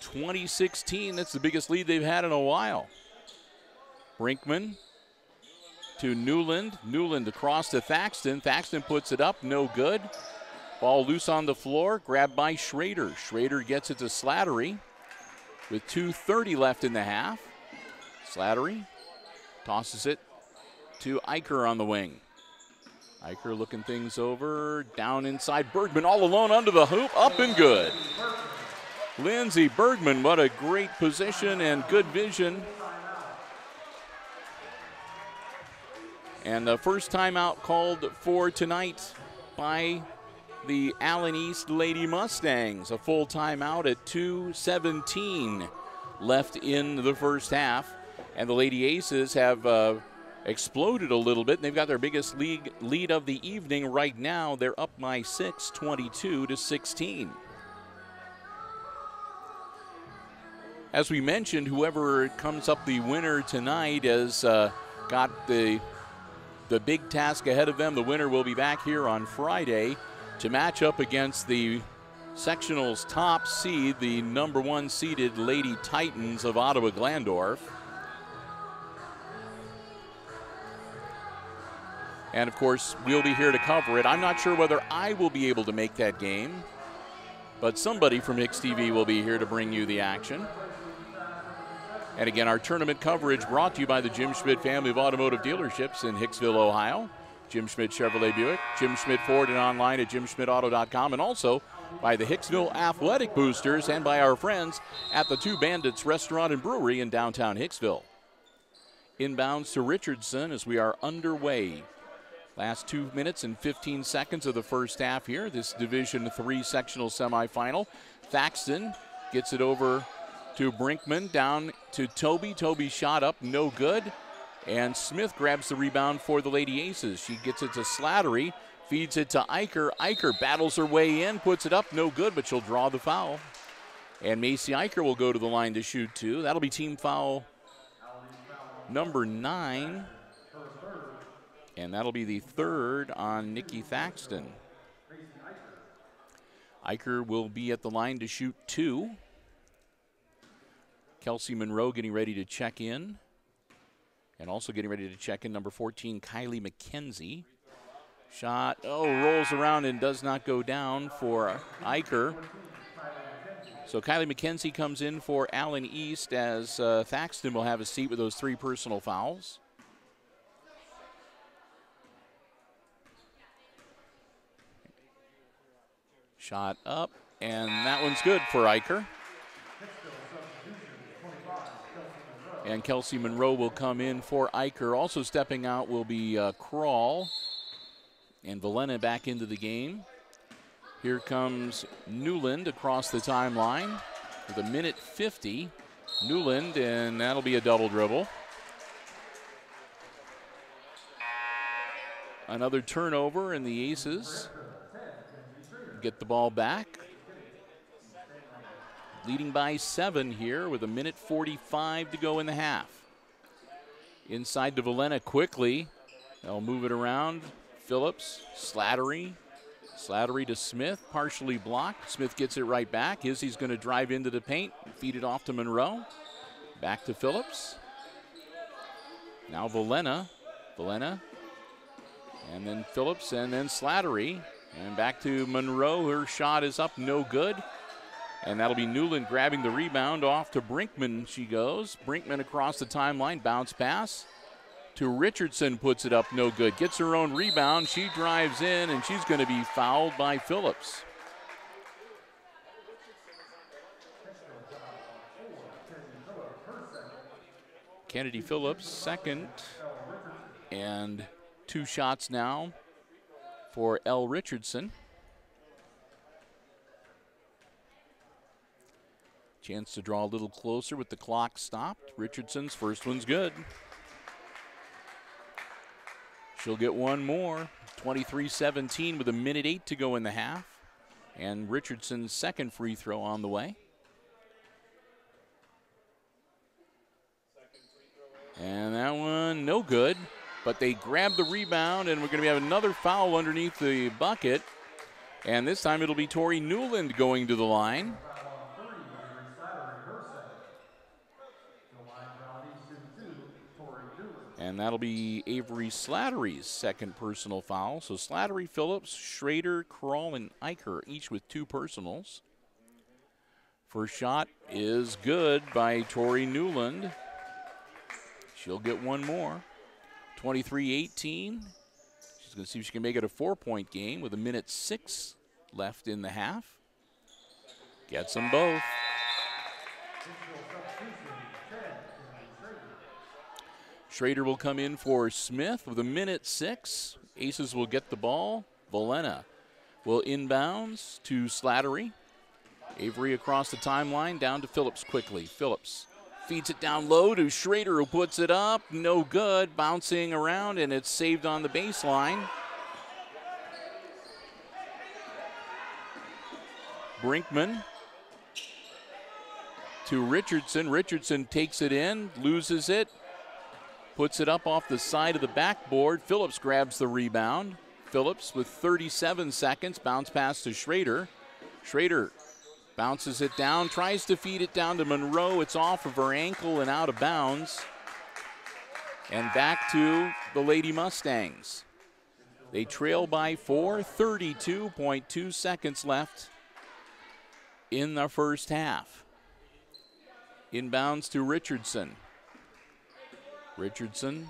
20-16. That's the biggest lead they've had in a while. Brinkman to Newland. Newland across to Thaxton. Thaxton puts it up, no good. Ball loose on the floor, grabbed by Schrader. Schrader gets it to Slattery with 2:30 left in the half. Slattery tosses it to Eicher on the wing. Eicher looking things over, down inside. Bergman all alone under the hoop, up and good. Lindsey Bergman, what a great position and good vision. And the first timeout called for tonight by the Allen East Lady Mustangs. A full timeout at 2:17 left in the first half. And the Lady Aces have exploded a little bit. They've got their biggest lead of the evening right now. They're up by 6, 22-16. As we mentioned, whoever comes up the winner tonight has got the the big task ahead of them. The winner will be back here on Friday to match up against the sectional's top seed, the number 1 seeded Lady Titans of Ottawa-Glandorf. And, of course, we'll be here to cover it. I'm not sure whether I will be able to make that game, but somebody from HIX-TV will be here to bring you the action. And, again, our tournament coverage brought to you by the Jim Schmidt family of automotive dealerships in Hicksville, Ohio. Jim Schmidt Chevrolet Buick, Jim Schmidt Ford, and online at jimschmidtauto.com, and also by the Hicksville Athletic Boosters and by our friends at the Two Bandits Restaurant and Brewery in downtown Hicksville. Inbounds to Richardson as we are underway. Last 2 minutes and 15 seconds of the first half here. This Division III sectional semifinal. Thaxton gets it over to Brinkman, down to Toby. Toby shot up, no good. And Smith grabs the rebound for the Lady Aces. She gets it to Slattery, feeds it to Eicher. Eicher battles her way in, puts it up, no good, but she'll draw the foul. And Macy Eicher will go to the line to shoot 2. That'll be team foul number 9. And that'll be the 3rd on Nikki Thaxton. Eicher will be at the line to shoot 2. Kelsey Monroe getting ready to check in. And also getting ready to check in number 14, Kylie McKenzie. Shot, rolls around and does not go down for Eicher. So Kylie McKenzie comes in for Allen East as Thaxton will have a seat with those 3 personal fouls. Shot up, and that one's good for Eicher. And Kelsey Monroe will come in for Eicher. Also stepping out will be Krall. And Valena back into the game. Here comes Newland across the timeline with 1:50. Newland, and that'll be a double dribble. Another turnover, and the Aces get the ball back. Leading by 7 here with 1:45 to go in the half. Inside to Valena quickly. They'll move it around. Phillips, Slattery. Slattery to Smith, partially blocked. Smith gets it right back. Izzy's going to drive into the paint, feed it off to Monroe. Back to Phillips. Now Valena. And then Phillips, and then Slattery. And back to Monroe. Her shot is up, no good. And that'll be Newland grabbing the rebound. Off to Brinkman she goes. Brinkman across the timeline, bounce pass to Richardson, puts it up, no good. Gets her own rebound. She drives in, and she's going to be fouled by Phillips. Kennedy Phillips, second. And 2 shots now for L. Richardson. Chance to draw a little closer with the clock stopped. Richardson's first one's good. She'll get one more. 23-17 with 1:08 to go in the half. And Richardson's second free throw on the way. And that one, no good. But they grab the rebound, and we're going to have another foul underneath the bucket. And this time it'll be Tori Newland going to the line. And that'll be Avery Slattery's second personal foul. So Slattery, Phillips, Schrader, Krall, and Eicher, each with 2 personals. First shot is good by Tori Newland. She'll get one more. 23-18. She's going to see if she can make it a 4-point game with 1:06 left in the half. Gets them both. Schrader will come in for Smith with 1:06. Aces will get the ball. Valena will inbounds to Slattery. Avery across the timeline, down to Phillips quickly. Phillips feeds it down low to Schrader, who puts it up. No good. Bouncing around, and it's saved on the baseline. Brinkman to Richardson. Richardson takes it in, loses it. puts it up off the side of the backboard. Phillips grabs the rebound. Phillips with 37 seconds, bounce pass to Schrader. Schrader bounces it down, tries to feed it down to Monroe. It's off of her ankle and out of bounds. And back to the Lady Mustangs. They trail by 4, 32.2 seconds left in the first half. Inbounds to Richardson. Richardson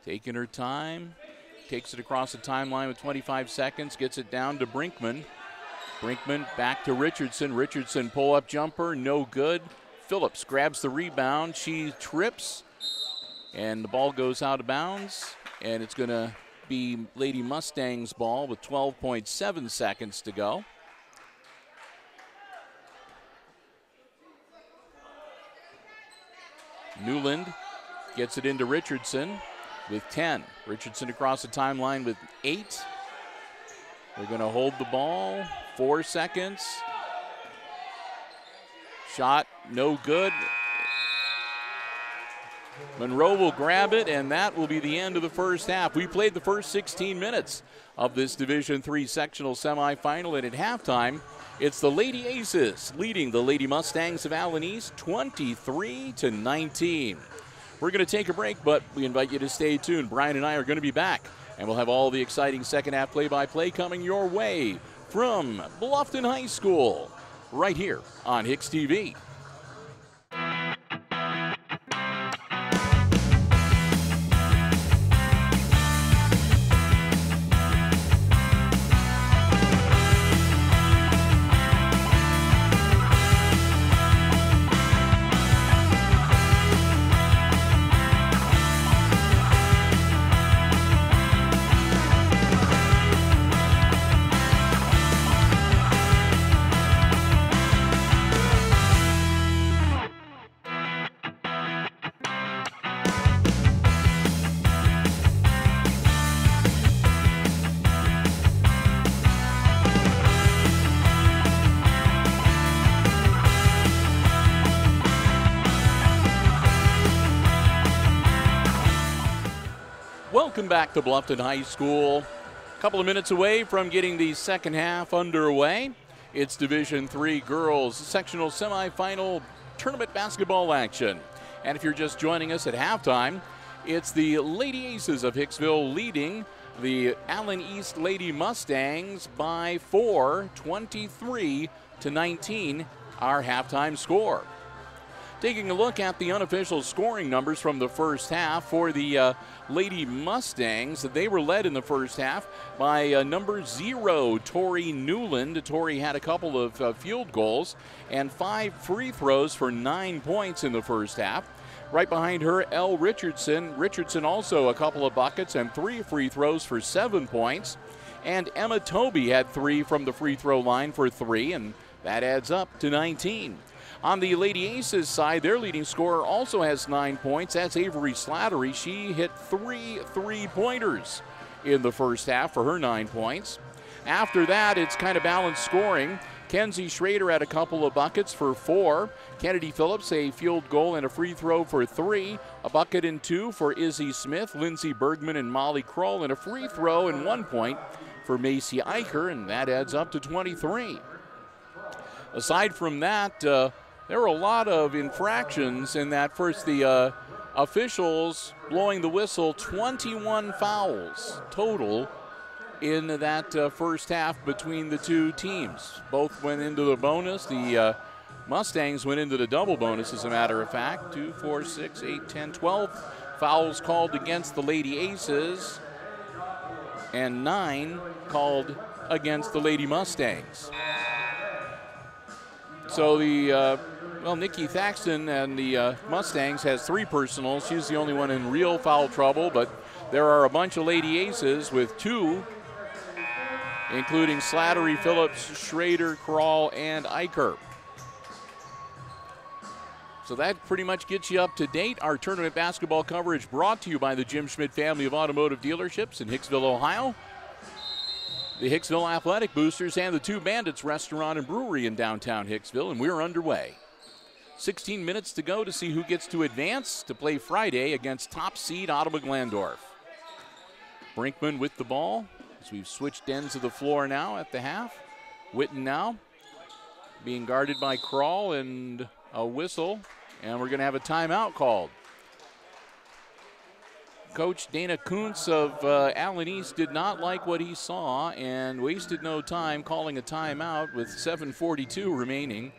taking her time, takes it across the timeline with 25 seconds, gets it down to Brinkman. Brinkman back to Richardson. Richardson pull-up jumper, no good. Phillips grabs the rebound. She trips, and the ball goes out of bounds, and it's going to be Lady Mustangs' ball with 12.7 seconds to go. Newland gets it into Richardson with 10. Richardson across the timeline with 8. They're going to hold the ball. 4 seconds. Shot no good. Monroe will grab it, and that will be the end of the first half. We played the first 16 minutes of this Division III sectional semifinal, and at halftime, it's the Lady Aces leading the Lady Mustangs of Allen East 23-19. We're going to take a break, but we invite you to stay tuned. Brian and I are going to be back, and we'll have all the exciting second half play-by-play coming your way from Bluffton High School right here on HIX-TV. Welcome back to Bluffton High School. A couple of minutes away from getting the second half underway. It's Division III Girls Sectional Semi-Final Tournament Basketball action. And if you're just joining us at halftime, it's the Lady Aces of Hicksville leading the Allen East Lady Mustangs by 4, 23-19, our halftime score. Taking a look at the unofficial scoring numbers from the first half for the Lady Mustangs, they were led in the first half by number 0, Tori Newland. Tori had a couple of field goals and 5 free throws for 9 points in the first half. Right behind her, Elle Richardson. Richardson also a couple of buckets and 3 free throws for 7 points. And Emma Toby had 3 from the free throw line for 3, and that adds up to 19. On the Lady Aces side, their leading scorer also has 9 points. That's Avery Slattery. She hit 3 3-pointers in the first half for her 9 points. After that, it's kind of balanced scoring. Kenzie Schrader had a couple of buckets for 4. Kennedy Phillips, a field goal and a free throw for 3. A bucket and 2 for Izzy Smith, Lindsey Bergman, and Molly Kroll, and a free throw and 1 point for Macy Eicher, and that adds up to 23. Aside from that, there were a lot of infractions in that first. The officials blowing the whistle, 21 fouls total in that first half between the two teams. Both went into the bonus. The Mustangs went into the double bonus, as a matter of fact. 2, 4, 6, 8, 10, 12 fouls called against the Lady Aces, and 9 called against the Lady Mustangs. So the Nikki Thaxton and the Mustangs has 3 personals. She's the only one in real foul trouble, but there are a bunch of Lady Aces with 2, including Slattery, Phillips, Schrader, Kroll, and Eicher. So that pretty much gets you up to date. Our tournament basketball coverage brought to you by the Jim Schmidt family of automotive dealerships in Hicksville, Ohio, the Hicksville Athletic Boosters, and the 2 Bandits Restaurant and Brewery in downtown Hicksville, and we're underway. 16 minutes to go to see who gets to advance to play Friday against top seed Ottawa Glandorf. Brinkman with the ball as we've switched ends of the floor now at the half. Witten now being guarded by Kroll, and a whistle, and we're going to have a timeout called. Coach Dana Kuntz of Allen East did not like what he saw and wasted no time calling a timeout with 7:42 remaining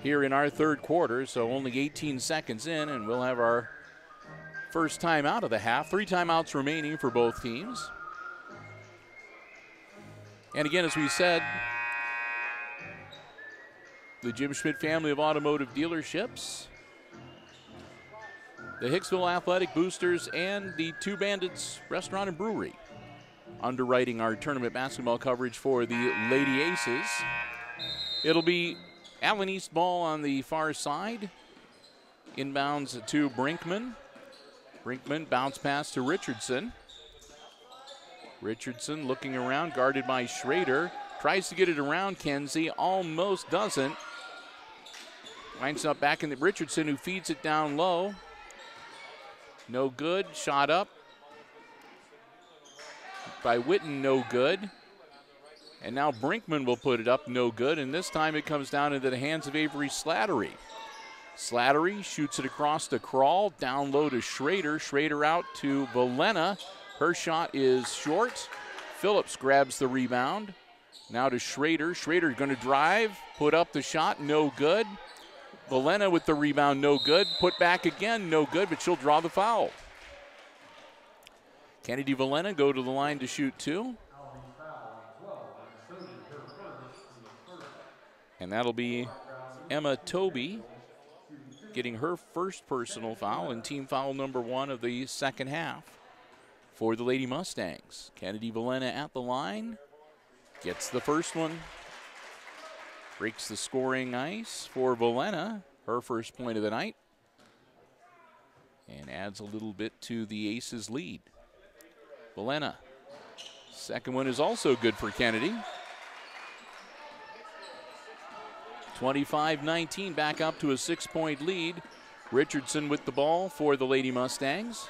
here in our third quarter, so only 18 seconds in, and we'll have our first timeout of the half. 3 timeouts remaining for both teams. And again, as we said, the Jim Schmidt family of automotive dealerships, the Hicksville Athletic Boosters, and the Two Bandits Restaurant and Brewery underwriting our tournament basketball coverage for the Lady Aces. It'll be Allen East ball on the far side. Inbounds to Brinkman. Brinkman bounce pass to Richardson. Richardson looking around, guarded by Schrader. Tries to get it around Kenzie, almost doesn't. Winds up back in the Richardson, who feeds it down low. No good. Shot up by Witten, no good. And now Brinkman will put it up, no good. And this time it comes down into the hands of Avery Slattery. Slattery shoots it across to Kroll, down low to Schrader. Schrader out to Valena. Her shot is short. Phillips grabs the rebound. Now to Schrader. Schrader going to drive, put up the shot, no good. Valena with the rebound, no good. Put back again, no good, but she'll draw the foul. Kennedy Valena go to the line to shoot 2. And that'll be Emma Toby getting her first personal foul and team foul number 1 of the second half for the Lady Mustangs. Kennedy Valena at the line, gets the first one. Breaks the scoring ice for Valena, her first point of the night, and adds a little bit to the Aces' lead. Valena, second one is also good for Kennedy. 25-19, back up to a 6-point lead. Richardson with the ball for the Lady Mustangs.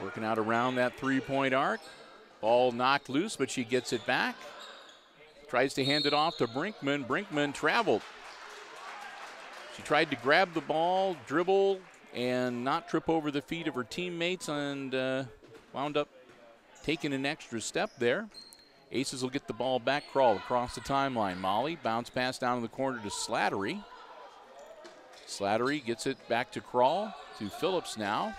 Working out around that 3-point arc. Ball knocked loose, but she gets it back. Tries to hand it off to Brinkman. Brinkman traveled. She tried to grab the ball, dribble, and not trip over the feet of her teammates, and wound up taking an extra step there. Aces will get the ball back, Kroll across the timeline. Molly, bounce pass down in the corner to Slattery. Slattery gets it back to Kroll, to Phillips now.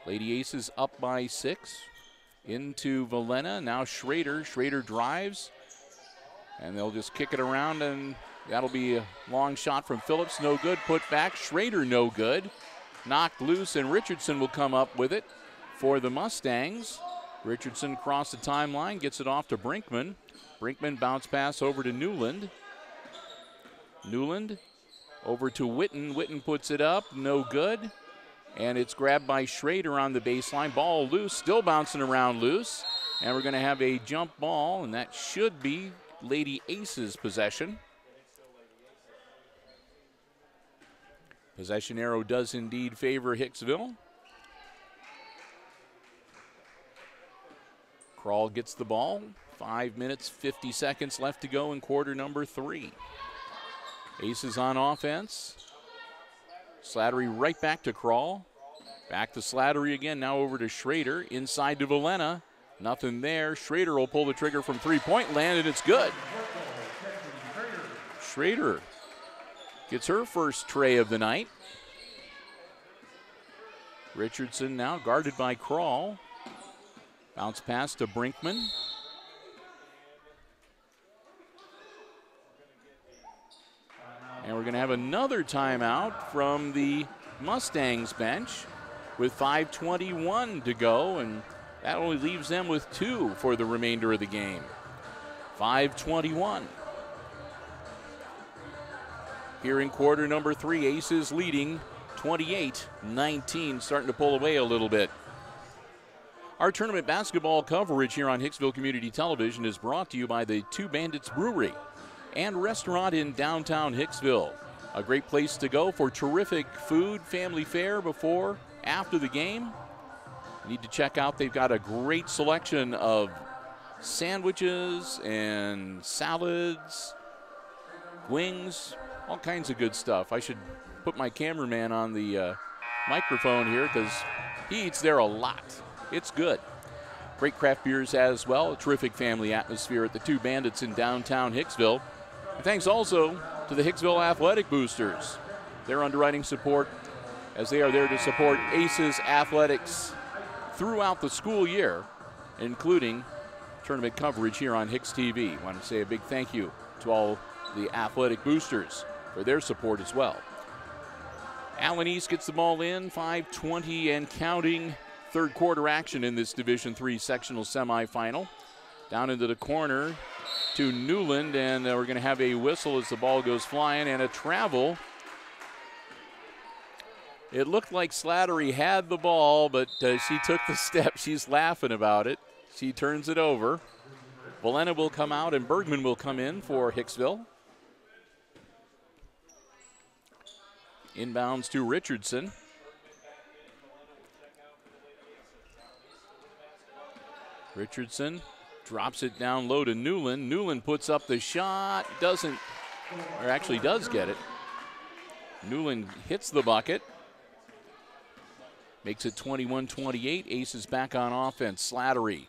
Lady Aces up by 6. Into Valena, now Schrader. Schrader drives, and they'll just kick it around, and that'll be a long shot from Phillips, no good. Put back, Schrader, no good. Knocked loose, and Richardson will come up with it for the Mustangs. Richardson across the timeline, gets it off to Brinkman. Brinkman bounce pass over to Newland. Newland over to Witten. Witten puts it up, no good. And it's grabbed by Schrader on the baseline. Ball loose, still bouncing around loose. And we're going to have a jump ball, and that should be Lady Aces' possession. Possession arrow does indeed favor Hicksville. Kroll gets the ball. 5 minutes, 50 seconds left to go in quarter number 3. Aces on offense. Slattery right back to Kroll. Back to Slattery again, now over to Schrader. Inside to Valena. Nothing there. Schrader will pull the trigger from 3-point land, and it's good. Schrader gets her first tray of the night. Richardson now guarded by Kroll. Bounce pass to Brinkman. And we're going to have another timeout from the Mustangs bench with 5:21 to go, and that only leaves them with 2 for the remainder of the game. 5:21. Here in quarter number 3, Aces leading 28-19, starting to pull away a little bit. Our tournament basketball coverage here on Hicksville Community Television is brought to you by the Two Bandits Brewery. and restaurant in downtown Hicksville. A great place to go for terrific food, family fare before, after the game. You need to check out, they've got a great selection of sandwiches and salads, wings, all kinds of good stuff. I should put my cameraman on the microphone here because he eats there a lot. It's good. Great craft beers as well. A terrific family atmosphere at the Two Bandits in downtown Hicksville. And thanks also to the Hicksville Athletic Boosters. Their underwriting support, as they are there to support ACES athletics throughout the school year, including tournament coverage here on HIX-TV. I want to say a big thank you to all the athletic boosters for their support as well. Allen East gets the ball in, 5:20 and counting. Third quarter action in this Division III sectional semifinal. Down into the corner to Newland, and we're going to have a whistle as the ball goes flying and a travel. It looked like Slattery had the ball, but she took the step. She's laughing about it. She turns it over. Valena will come out and Bergman will come in for Hicksville. Inbounds to Richardson. Richardson drops it down low to Newland. Newland puts up the shot, doesn't, or actually does get it. Newland hits the bucket. Makes it 21-28. Aces back on offense. Slattery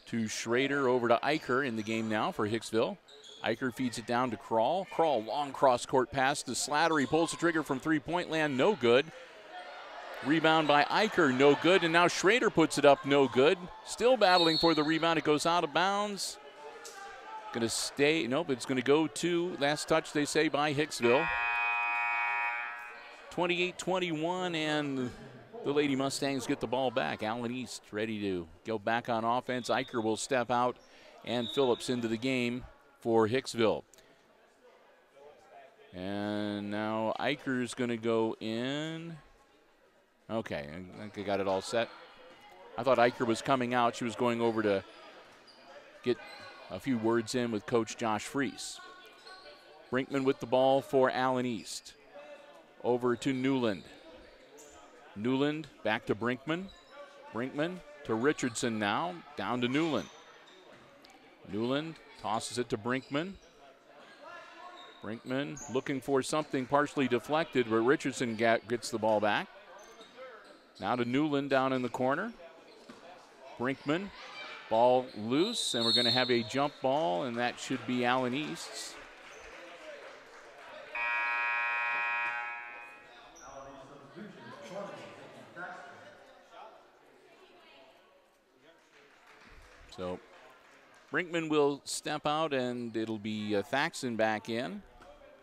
to Schrader, over to Eicher in the game now for Hicksville. Eicher feeds it down to Krall. Krall, long cross-court pass to Slattery. Pulls the trigger from three-point land, no good. Rebound by Eicher, no good. And now Schrader puts it up, no good. Still battling for the rebound. It goes out of bounds. Going to stay, nope, it's going to go to, last touch they say, by Hicksville. 28-21, and the Lady Mustangs get the ball back. Allen East ready to go back on offense. Eicher will step out, and Phillips into the game for Hicksville. And now Eicher's going to go in. Okay, I think I got it all set. I thought Eicher was coming out. She was going over to get a few words in with Coach Josh Freese. Brinkman with the ball for Allen East. Over to Newland. Newland back to Brinkman. Brinkman to Richardson now. Down to Newland. Newland tosses it to Brinkman. Brinkman looking for something partially deflected, but Richardson gets the ball back. Now to Newland down in the corner. Brinkman, ball loose, and we're going to have a jump ball, and that should be Allen East's. So Brinkman will step out, and it'll be Thaxton back in.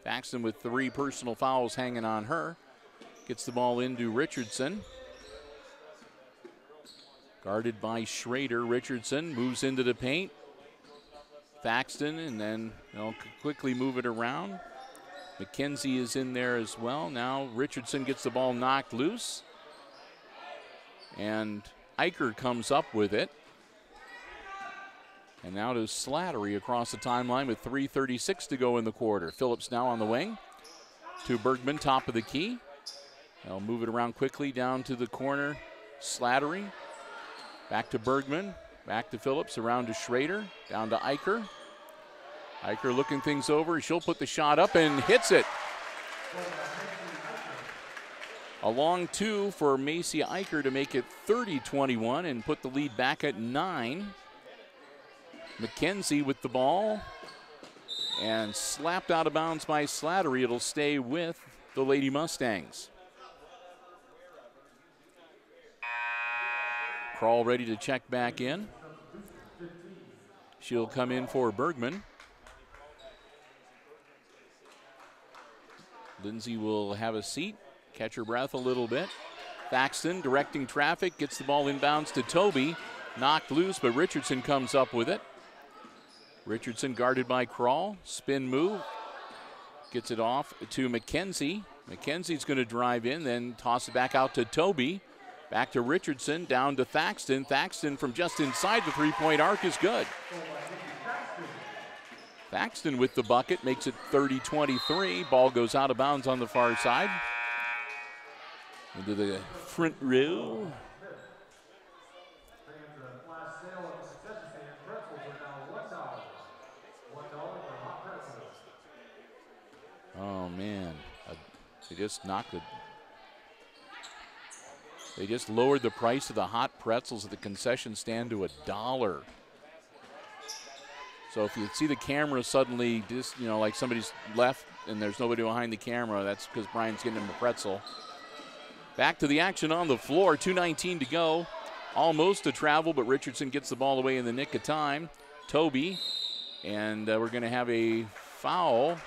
Thaxton with 3 personal fouls hanging on her. Gets the ball into Richardson. Guarded by Schrader. Richardson moves into the paint. Thaxton, and then they'll quickly move it around. McKenzie is in there as well. Now Richardson gets the ball knocked loose. And Eicher comes up with it. And now to Slattery across the timeline with 3:36 to go in the quarter. Phillips now on the wing. To Bergman, top of the key. They'll move it around quickly down to the corner. Slattery. Back to Bergman, back to Phillips, around to Schrader, down to Eicher. Eicher looking things over. She'll put the shot up and hits it. A long 2 for Macy Eicher to make it 30-21 and put the lead back at 9. McKenzie with the ball and slapped out of bounds by Slattery. It'll stay with the Lady Mustangs. Krall ready to check back in. She'll come in for Bergman. Lindsay will have a seat, catch her breath a little bit. Thaxton directing traffic, gets the ball inbounds to Toby. Knocked loose, but Richardson comes up with it. Richardson guarded by Krall. Spin move. Gets it off to McKenzie. McKenzie's going to drive in, then toss it back out to Toby. Back to Richardson, down to Thaxton. Thaxton from just inside the three-point arc is good. Thaxton with the bucket, makes it 30-23. Ball goes out of bounds on the far side. Into the front row. Oh, man. They just knocked it. They just lowered the price of the hot pretzels at the concession stand to $1. So if you see the camera suddenly, just, you know, like somebody's left and there's nobody behind the camera, that's because Brian's getting him a pretzel. Back to the action on the floor, 2:19 to go. Almost a travel, but Richardson gets the ball away in the nick of time. Toby, and we're going to have a foul,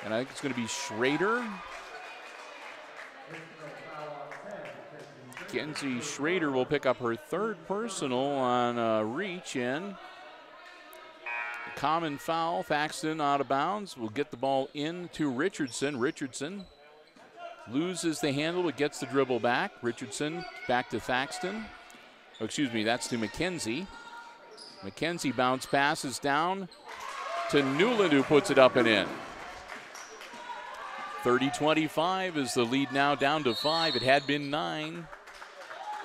and I think it's going to be Schrader. Kenzie Schrader will pick up her third personal on a reach in. Common foul. Thaxton out of bounds. Will get the ball in to Richardson. Richardson loses the handle but gets the dribble back. Richardson back to Thaxton. Oh, excuse me, that's to McKenzie. McKenzie bounce passes down to Newland, who puts it up and in. 30-25 is the lead now, down to 5. It had been 9.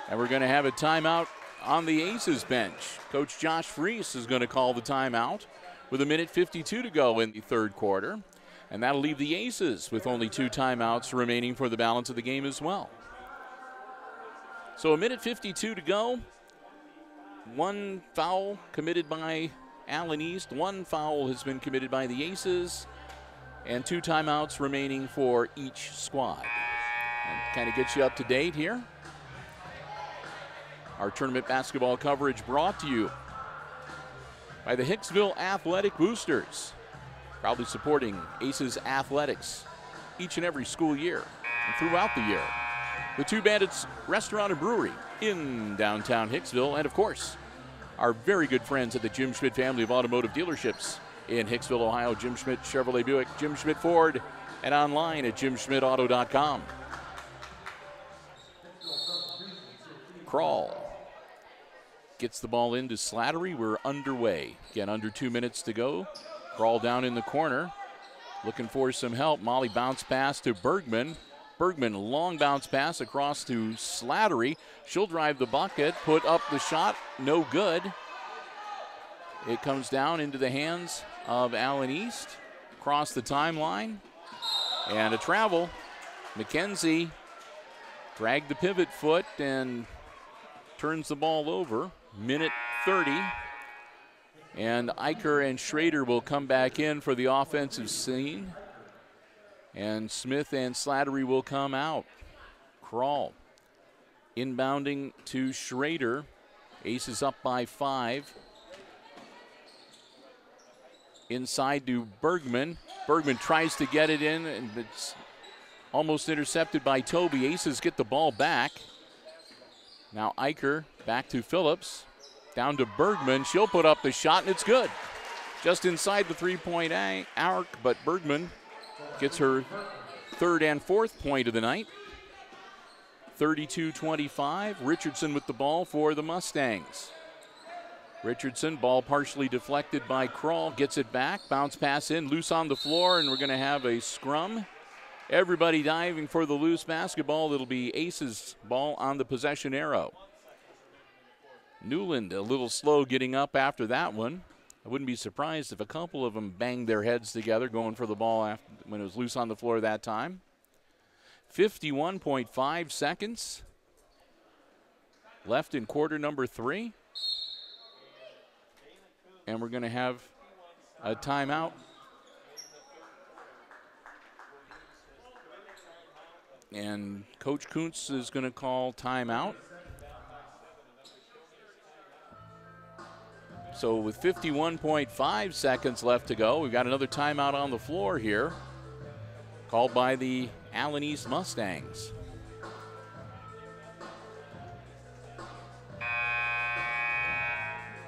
And we're going to have a timeout on the Aces bench. Coach Josh Freese is going to call the timeout with 1:52 to go in the third quarter. And that'll leave the Aces with only 2 timeouts remaining for the balance of the game as well. So 1:52 to go. 1 foul committed by Allen East. 1 foul has been committed by the Aces. And 2 timeouts remaining for each squad. And kind of gets you up to date here. Our tournament basketball coverage brought to you by the Hicksville Athletic Boosters, proudly supporting Aces athletics each and every school year and throughout the year. The Two Bandits Restaurant and Brewery in downtown Hicksville, and of course, our very good friends at the Jim Schmidt family of automotive dealerships in Hicksville, Ohio. Jim Schmidt Chevrolet Buick, Jim Schmidt Ford, and online at jimschmidtauto.com. Crawl gets the ball into Slattery. We're underway. Again, under 2 minutes to go. Crawl down in the corner, looking for some help. Molly bounce pass to Bergman. Bergman, long bounce pass across to Slattery. She'll drive the bucket, put up the shot, no good. It comes down into the hands of Allen East, across the timeline, and a travel. McKenzie dragged the pivot foot and turns the ball over. 1:30. And Eicher and Schrader will come back in for the offensive scene. And Smith and Slattery will come out. Crawl inbounding to Schrader. Aces up by 5. Inside to Bergman. Bergman tries to get it in, and it's almost intercepted by Toby. Aces get the ball back. Now Eicher back to Phillips. Down to Bergman. She'll put up the shot, and it's good. Just inside the three-point arc, but Bergman gets her third and fourth point of the night. 32-25. Richardson with the ball for the Mustangs. Richardson, ball partially deflected by Crawl, gets it back. Bounce pass in, loose on the floor, and we're going to have a scrum. Everybody diving for the loose basketball. It'll be Aces ball on the possession arrow. Newland a little slow getting up after that one. I wouldn't be surprised if a couple of them banged their heads together going for the ball after, when it was loose on the floor that time. 51.5 seconds left in quarter number 3. And we're going to have a timeout. And Coach Kuntz is going to call timeout. So with 51.5 seconds left to go, we've got another timeout on the floor here, called by the Allen East Mustangs.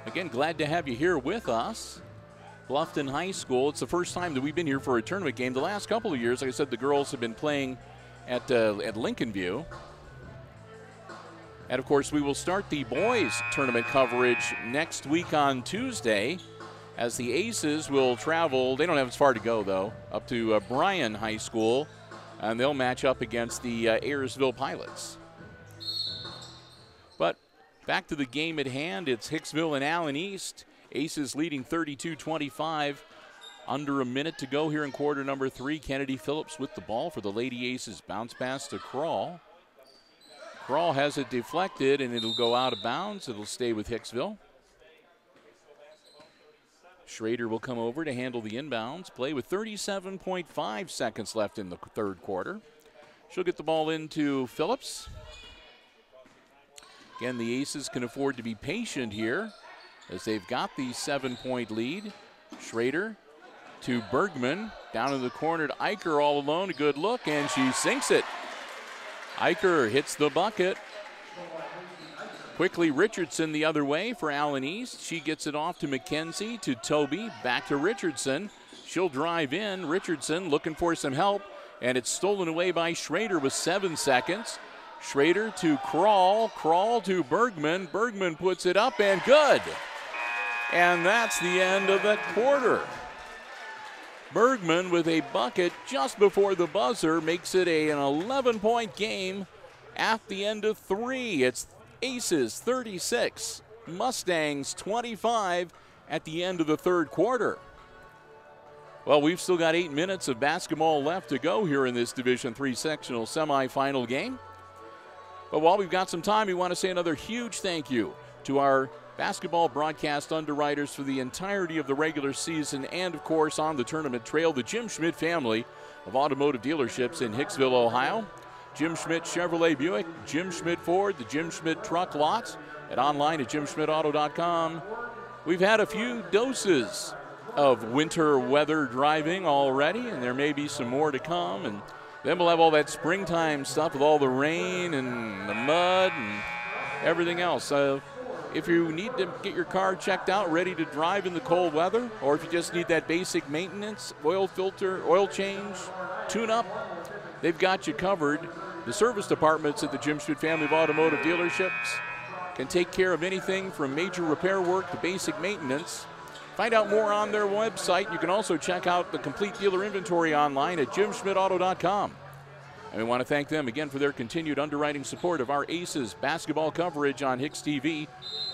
Again, glad to have you here with us. Bluffton High School. It's the first time that we've been here for a tournament game. The last couple of years, like I said, the girls have been playing at Lincoln View. And, of course, we will start the boys tournament coverage next week on Tuesday as the Aces will travel. They don't have as far to go, though, up to Bryan High School, and they'll match up against the Ayersville Pilots. But back to the game at hand, it's Hicksville and Allen East. Aces leading 32-25. Under a minute to go here in quarter number 3. Kennedy Phillips with the ball for the Lady Aces. Bounce pass to Krall. Krall has it deflected, and it'll go out of bounds. It'll stay with Hicksville. Schrader will come over to handle the inbounds play with 37.5 seconds left in the third quarter. She'll get the ball into Phillips. Again, the Aces can afford to be patient here as they've got the 7-point lead. Schrader to Bergman, down in the corner to Eicher all alone. A good look, and she sinks it. Eicher hits the bucket. Quickly Richardson the other way for Allen East. She gets it off to McKenzie, to Toby, back to Richardson. She'll drive in. Richardson looking for some help, and it's stolen away by Schrader with 7 seconds. Schrader to Krall, Krall to Bergman. Bergman puts it up and good. And that's the end of that quarter. Bergman with a bucket just before the buzzer makes it an 11-point game at the end of 3. It's Aces 36, Mustangs 25 at the end of the third quarter. Well, we've still got 8 minutes of basketball left to go here in this Division III sectional semifinal game. But while we've got some time, we want to say another huge thank you to our basketball broadcast underwriters for the entirety of the regular season and, of course, on the tournament trail, the Jim Schmidt family of automotive dealerships in Hicksville, Ohio. Jim Schmidt Chevrolet Buick, Jim Schmidt Ford, the Jim Schmidt Truck Lots, and online at jimschmidtauto.com. We've had a few doses of winter weather driving already, and there may be some more to come. And then we'll have all that springtime stuff with all the rain and the mud and everything else. If you need to get your car checked out, ready to drive in the cold weather, or if you just need that basic maintenance, oil filter, oil change, tune-up, they've got you covered. The service departments at the Jim Schmidt family of automotive dealerships can take care of anything from major repair work to basic maintenance. Find out more on their website. You can also check out the complete dealer inventory online at jimschmidtauto.com. And we want to thank them again for their continued underwriting support of our Aces basketball coverage on HIX-TV,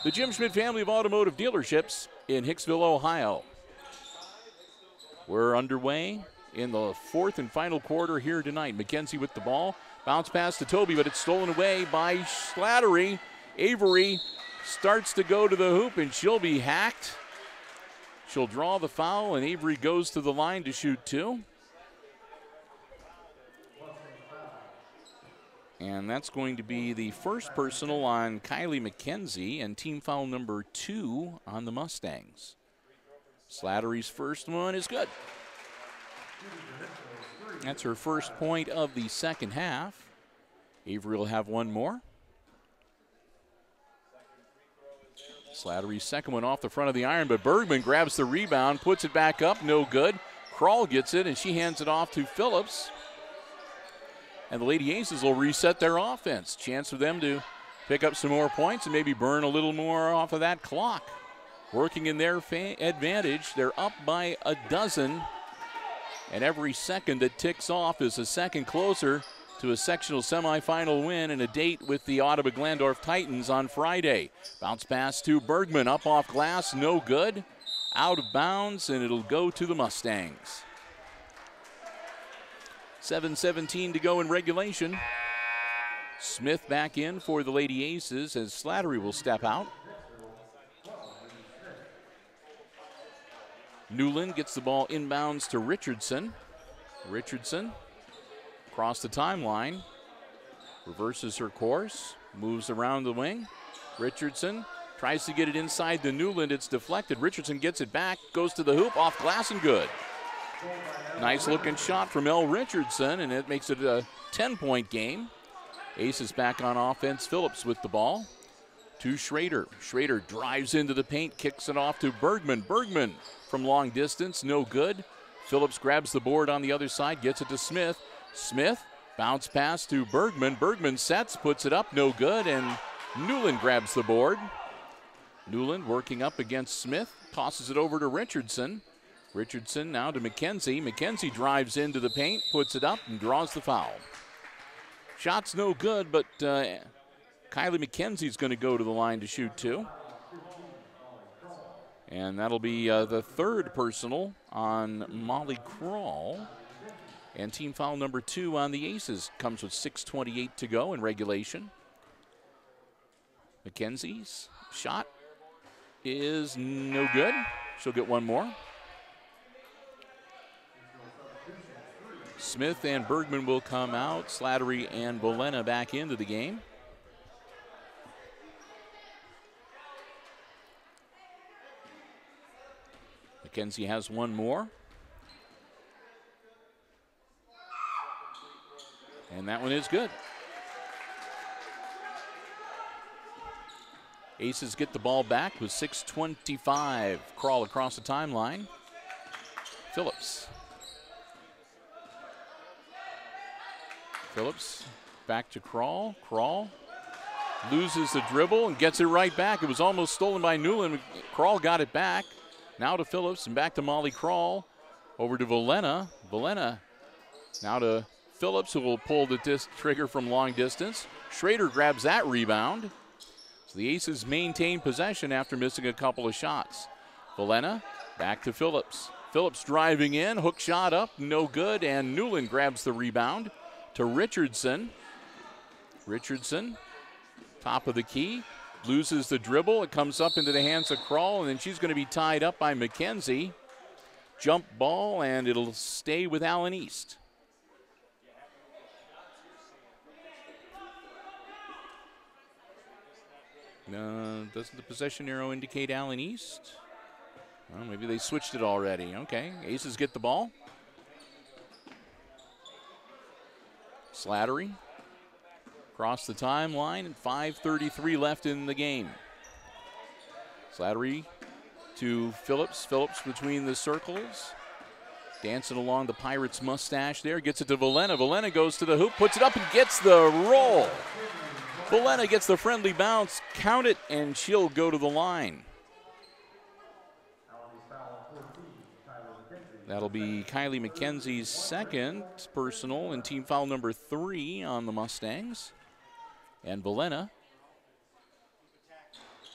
the Jim Schmidt family of automotive dealerships in Hicksville, Ohio. We're underway in the fourth and final quarter here tonight. McKenzie with the ball. Bounce pass to Toby, but it's stolen away by Slattery. Avery starts to go to the hoop, and she'll be hacked. She'll draw the foul, and Avery goes to the line to shoot 2. And that's going to be the first personal on Kylie McKenzie and team foul number 2 on the Mustangs. Slattery's first one is good. That's her first point of the second half. Avery will have one more. Slattery's second one off the front of the iron, but Bergman grabs the rebound, puts it back up, no good. Krall gets it, and she hands it off to Phillips. And the Lady Aces will reset their offense. Chance for them to pick up some more points and maybe burn a little more off of that clock. Working in their advantage, they're up by a dozen. And every second that ticks off is a second closer to a sectional semifinal win and a date with the Audubon-Glandorf Titans on Friday. Bounce pass to Bergman, up off glass, no good. Out of bounds, and it'll go to the Mustangs. 7:17 to go in regulation. Smith back in for the Lady Aces as Slattery will step out. Newland gets the ball inbounds to Richardson. Richardson across the timeline, reverses her course, moves around the wing. Richardson tries to get it inside to Newland. It's deflected. Richardson gets it back, goes to the hoop, off glass and good. Nice looking shot from Elle Richardson, and it makes it a 10-point game. Aces back on offense. Phillips with the ball to Schrader. Schrader drives into the paint, kicks it off to Bergman. Bergman from long distance, no good. Phillips grabs the board on the other side, gets it to Smith. Smith, bounce pass to Bergman. Bergman sets, puts it up, no good, and Newland grabs the board. Newland working up against Smith, tosses it over to Richardson. Richardson now to McKenzie. McKenzie drives into the paint, puts it up, and draws the foul. Shot's no good, but Kylie McKenzie's going to go to the line to shoot two. And that'll be the third personal on Molly Krall. And team foul number 2 on the Aces. Comes with 6:28 to go in regulation. McKenzie's shot is no good. She'll get one more. Smith and Bergman will come out. Slattery and Bolena back into the game. McKenzie has one more. And that one is good. Aces get the ball back with 6:25. Krall across the timeline. Phillips. Phillips back to Krall. Krall loses the dribble and gets it right back. It was almost stolen by Newland. Krall got it back. Now to Phillips and back to Molly Krall. Over to Bolena. Bolena now to Phillips, who will pull the trigger from long distance. Schrader grabs that rebound. So the Aces maintain possession after missing a couple of shots. Bolena back to Phillips. Phillips driving in, hook shot up, no good, and Newland grabs the rebound to Richardson. Richardson, top of the key, loses the dribble. It comes up into the hands of Krall, and then she's going to be tied up by McKenzie. Jump ball, and it'll stay with Allen East. Doesn't the possession arrow indicate Allen East? Well, maybe they switched it already. Okay, Aces get the ball. Slattery across the timeline, and 5:33 left in the game. Slattery to Phillips. Phillips between the circles. Dancing along the Pirates' mustache there. Gets it to Bolena. Bolena goes to the hoop, puts it up, and gets the roll. Bolena gets the friendly bounce. Count it, and she'll go to the line. That'll be Kylie McKenzie's second personal and team foul number 3 on the Mustangs. And Bolena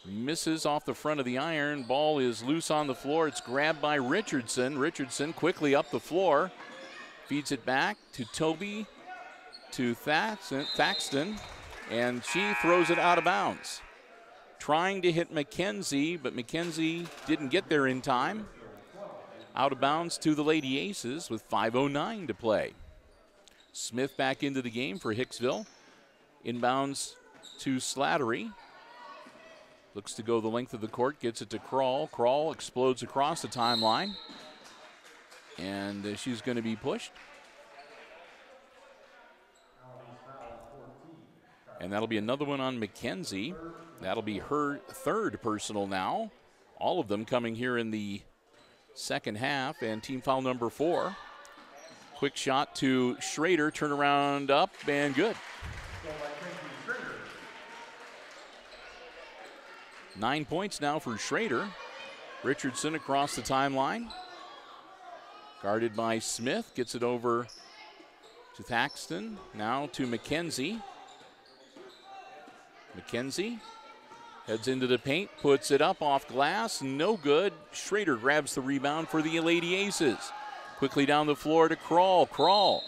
misses off the front of the iron. Ball is loose on the floor. It's grabbed by Richardson. Richardson quickly up the floor. Feeds it back to Toby, to Thaxton, and she throws it out of bounds. Trying to hit McKenzie, but McKenzie didn't get there in time. Out of bounds to the Lady Aces with 5:09 to play. Smith back into the game for Hicksville. Inbounds to Slattery. Looks to go the length of the court, gets it to Krall. Krall explodes across the timeline. And she's going to be pushed. And that'll be another one on McKenzie. That'll be her third personal now. All of them coming here in the second half, and team foul number 4. Quick shot to Schrader, turnaround up, and good. 9 points now for Schrader. Richardson across the timeline. Guarded by Smith, gets it over to Thaxton, now to McKenzie. McKenzie heads into the paint, puts it up off glass, no good. Schrader grabs the rebound for the Lady Aces. Quickly down the floor to Krall. Krall,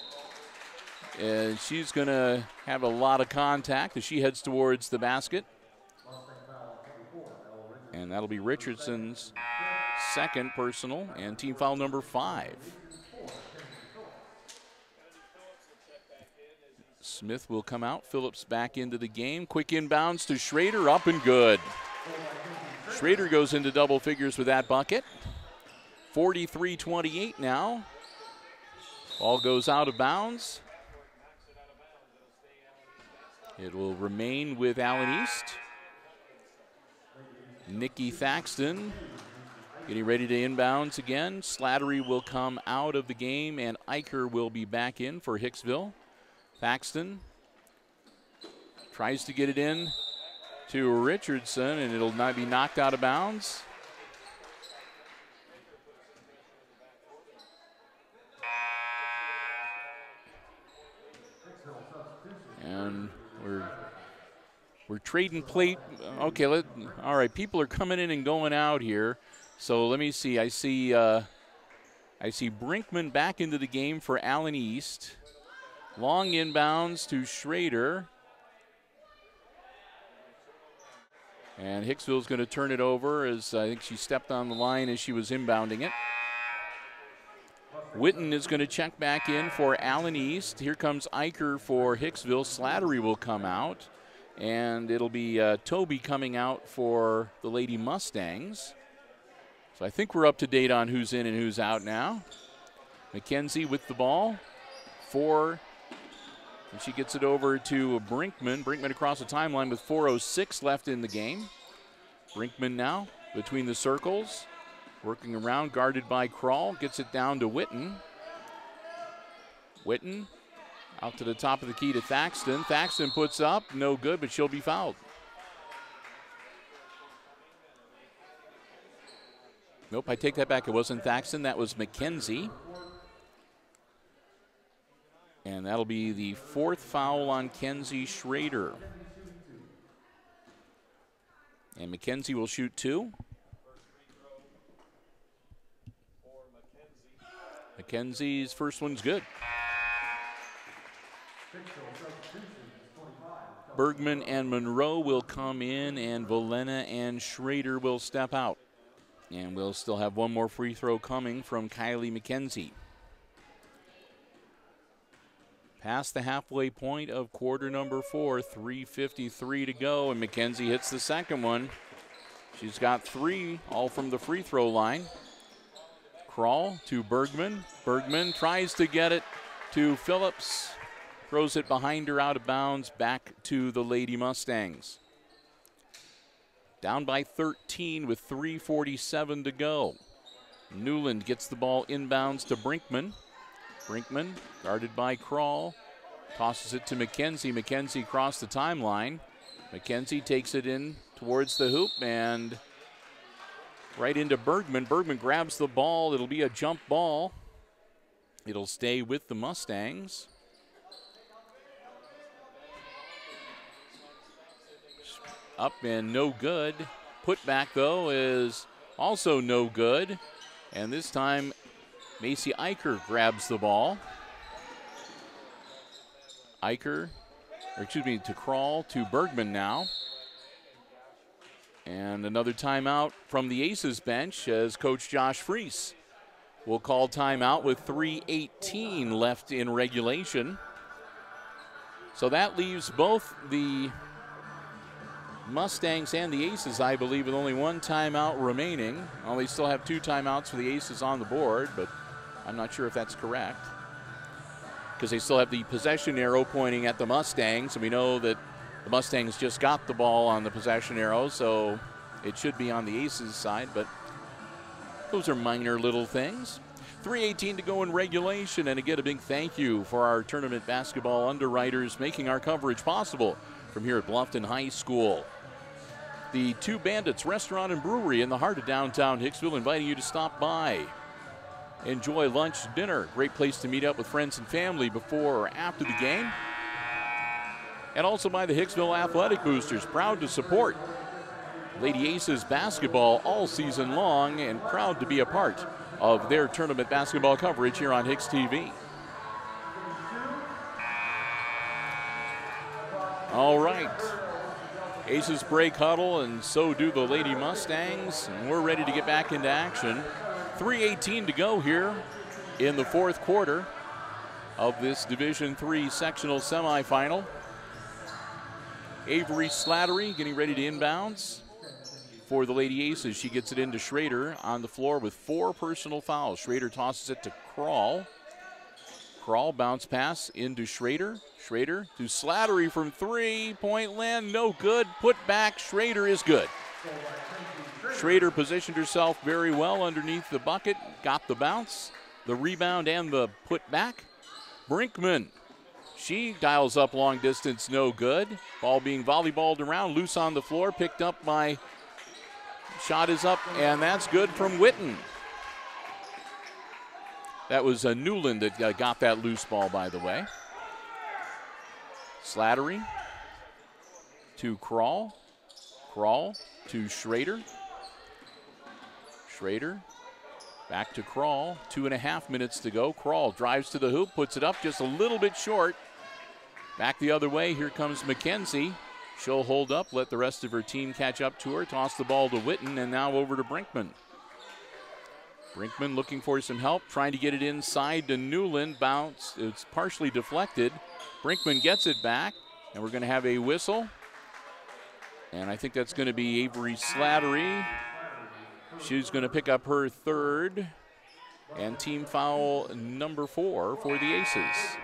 and she's going to have a lot of contact as she heads towards the basket. And that'll be Richardson's second personal and team foul number 5. Smith will come out. Phillips back into the game. Quick inbounds to Schrader, up and good. Schrader goes into double figures with that bucket. 43-28 now. Ball goes out of bounds. It will remain with Allen East. Nikki Thaxton getting ready to inbounds again. Slattery will come out of the game, and Eicher will be back in for Hicksville. Thaxton tries to get it in to Richardson, and it'll not be knocked out of bounds. And we're trading plate. Okay, all right, people are coming in and going out here. So let me see. I see Brinkman back into the game for Allen East. Long inbounds to Schrader. And Hicksville's going to turn it over, as I think she stepped on the line as she was inbounding it. Witten is going to check back in for Allen East. Here comes Eicher for Hicksville. Slattery will come out. And it'll be Toby coming out for the Lady Mustangs. So I think we're up to date on who's in and who's out now. McKenzie with the ball. And she gets it over to Brinkman. Brinkman across the timeline with 4:06 left in the game. Brinkman now between the circles. Working around, guarded by Kroll. Gets it down to Witten. Witten out to the top of the key to Thaxton. Thaxton puts up, no good, but she'll be fouled. Nope, I take that back. It wasn't Thaxton, that was McKenzie. And that'll be the 4th foul on Kenzie Schrader. And McKenzie will shoot 2. McKenzie's first one's good. Bergman and Monroe will come in, and Valena and Schrader will step out. And we'll still have one more free throw coming from Kylie McKenzie. Past the halfway point of quarter number 4, 3:53 to go, and McKenzie hits the second one. She's got 3, all from the free throw line. Kroll to Bergman. Bergman tries to get it to Phillips. Throws it behind her, out of bounds, back to the Lady Mustangs. Down by 13 with 3:47 to go. Newland gets the ball inbounds to Brinkman. Brinkman, guarded by Kroll, tosses it to McKenzie. McKenzie across the timeline. McKenzie takes it in towards the hoop and right into Bergman. Bergman grabs the ball. It'll be a jump ball. It'll stay with the Mustangs. Up and no good. Put back, though, is also no good. And this time, Macy Eicher grabs the ball. To Kroll to Bergman now. And another timeout from the Aces bench as Coach Josh Freese will call timeout with 3:18 left in regulation. So that leaves both the Mustangs and the Aces, I believe, with only one timeout remaining. Well, they still have 2 timeouts for the Aces on the board, but I'm not sure if that's correct, because they still have the possession arrow pointing at the Mustangs, and we know that the Mustangs just got the ball on the possession arrow, so it should be on the Aces side, but those are minor little things. 3:18 to go in regulation, and again, a big thank you for our tournament basketball underwriters making our coverage possible from here at Bluffton High School. The Two Bandits Restaurant and Brewery in the heart of downtown Hicksville, inviting you to stop by. Enjoy lunch, dinner. Great place to meet up with friends and family before or after the game. And also by the Hicksville Athletic Boosters, proud to support Lady Aces basketball all season long and proud to be a part of their tournament basketball coverage here on HIX-TV. All right. Aces break huddle, and so do the Lady Mustangs, and we're ready to get back into action. 3:18 to go here in the 4th quarter of this Division III sectional semifinal. Avery Slattery getting ready to inbounds for the Lady Aces. She gets it into Schrader on the floor with 4 personal fouls. Schrader tosses it to Kroll. Kroll bounce pass into Schrader. Schrader to Slattery from 3-point land, no good. Put back, Schrader is good. Schrader positioned herself very well underneath the bucket, got the bounce, the rebound, and the put back. Brinkman She dials up long distance, no good. Ball being volleyballed around, loose on the floor, picked up by, shot is up, and that's good from Witten. That was Newland that got that loose ball, by the way. Slattery to Krall. Krall to Schrader. Schrader back to Krall. 2.5 minutes to go. Krall drives to the hoop, puts it up just a little bit short. Back the other way, here comes McKenzie. She'll hold up, let the rest of her team catch up to her, toss the ball to Witten, and now over to Brinkman. Brinkman looking for some help, trying to get it inside to Newland. Bounce, it's partially deflected. Brinkman gets it back, and we're going to have a whistle. And I think that's going to be Avery Slattery. She's going to pick up her third, and team foul number 4 for the Aces.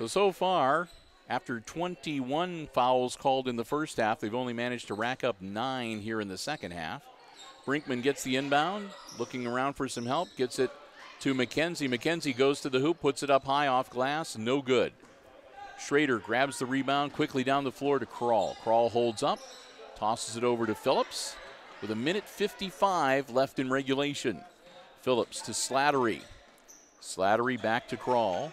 So far, after 21 fouls called in the first half, they've only managed to rack up 9 here in the second half. Brinkman gets the inbound, looking around for some help, gets it to McKenzie. McKenzie goes to the hoop, puts it up high off glass, no good. Schrader grabs the rebound quickly down the floor to Krall. Krall holds up, tosses it over to Phillips with 1:55 left in regulation. Phillips to Slattery. Slattery back to Krall.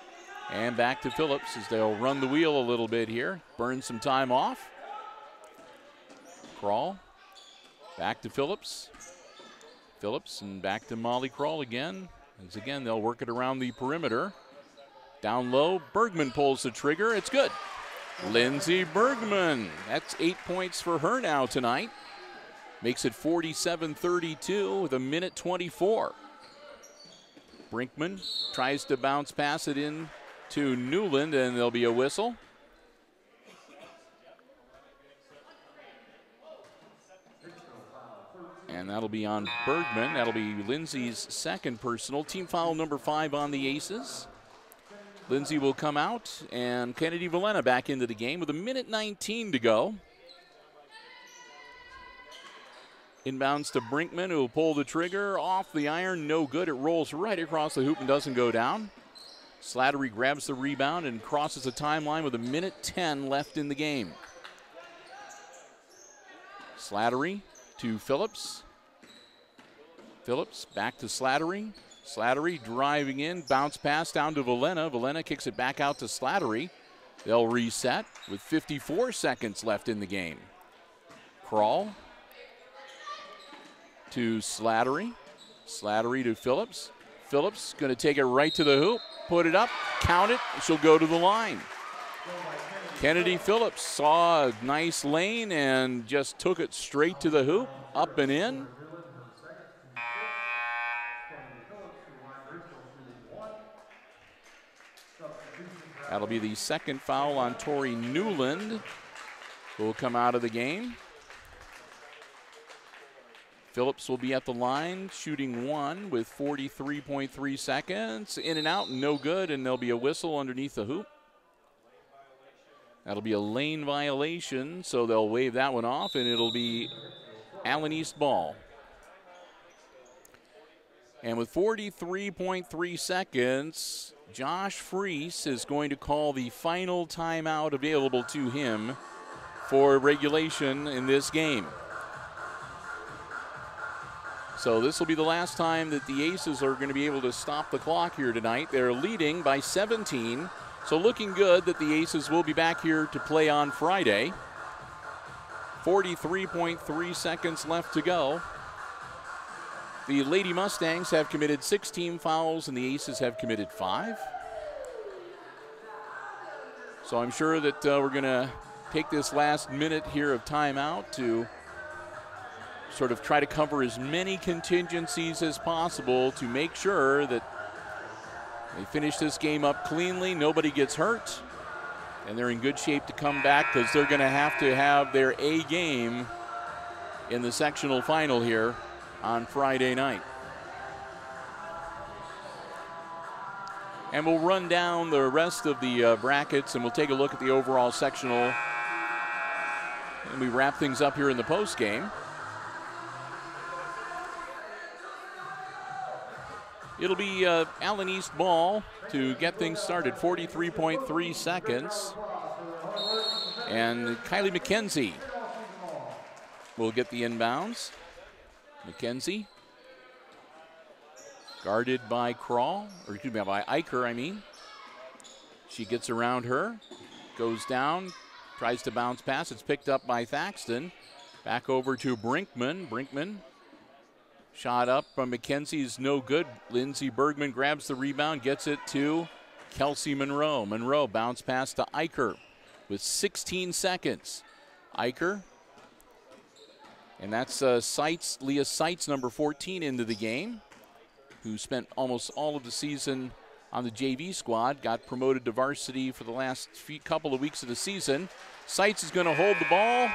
And back to Phillips as they'll run the wheel a little bit here. Burn some time off. Krall. Back to Phillips. Phillips and back to Molly Krall again. As again, they'll work it around the perimeter. Down low, Bergman pulls the trigger. It's good. Lindsey Bergman. That's 8 points for her now tonight. Makes it 47-32 with 1:24. Brinkman tries to bounce pass it in to Newland, and there'll be a whistle. And that'll be on Bergman. That'll be Lindsay's second personal. Team foul number 5 on the Aces. Lindsay will come out, and Kennedy Valena back into the game with 1:19 to go. Inbounds to Brinkman, who will pull the trigger off the iron. No good. It rolls right across the hoop and doesn't go down. Slattery grabs the rebound and crosses the timeline with 1:10 left in the game. Slattery to Phillips. Phillips back to Slattery. Slattery driving in, bounce pass down to Valena. Valena kicks it back out to Slattery. They'll reset with 54 seconds left in the game. Krall to Slattery. Slattery to Phillips. Phillips going to take it right to the hoop, put it up, count it, she'll go to the line. Kennedy Phillips saw a nice lane and just took it straight to the hoop, up and in. That'll be the second foul on Tori Newland, who will come out of the game. Phillips will be at the line, shooting 1 with 43.3 seconds. In and out, no good, and there'll be a whistle underneath the hoop. That'll be a lane violation, so they'll wave that one off, and it'll be Allen East ball. And with 43.3 seconds, Josh Freese is going to call the final timeout available to him for regulation in this game. So this will be the last time that the Aces are going to be able to stop the clock here tonight. They're leading by 17, so looking good that the Aces will be back here to play on Friday. 43.3 seconds left to go. The Lady Mustangs have committed 16 fouls and the Aces have committed 5. So I'm sure that we're going to take this last minute here of timeout to sort of try to cover as many contingencies as possible to make sure that they finish this game up cleanly, nobody gets hurt, and they're in good shape to come back because they're going to have their A game in the sectional final here on Friday night. And we'll run down the rest of the brackets and we'll take a look at the overall sectional, and we wrap things up here in the post game. It'll be Allen East ball to get things started. 43.3 seconds. And Kylie McKenzie will get the inbounds. McKenzie guarded by Crawl, or excuse me, by Eicher, I mean. She gets around her, goes down, tries to bounce pass. It's picked up by Thaxton. Back over to Brinkman. Brinkman, shot up from McKenzie's no good. Lindsey Bergman grabs the rebound, gets it to Kelsey Monroe. Monroe bounce pass to Eicher with 16 seconds. Eicher, and that's Leah Seitz, number 14, into the game, who spent almost all of the season on the JV squad, got promoted to varsity for the last couple of weeks of the season. Seitz is going to hold the ball,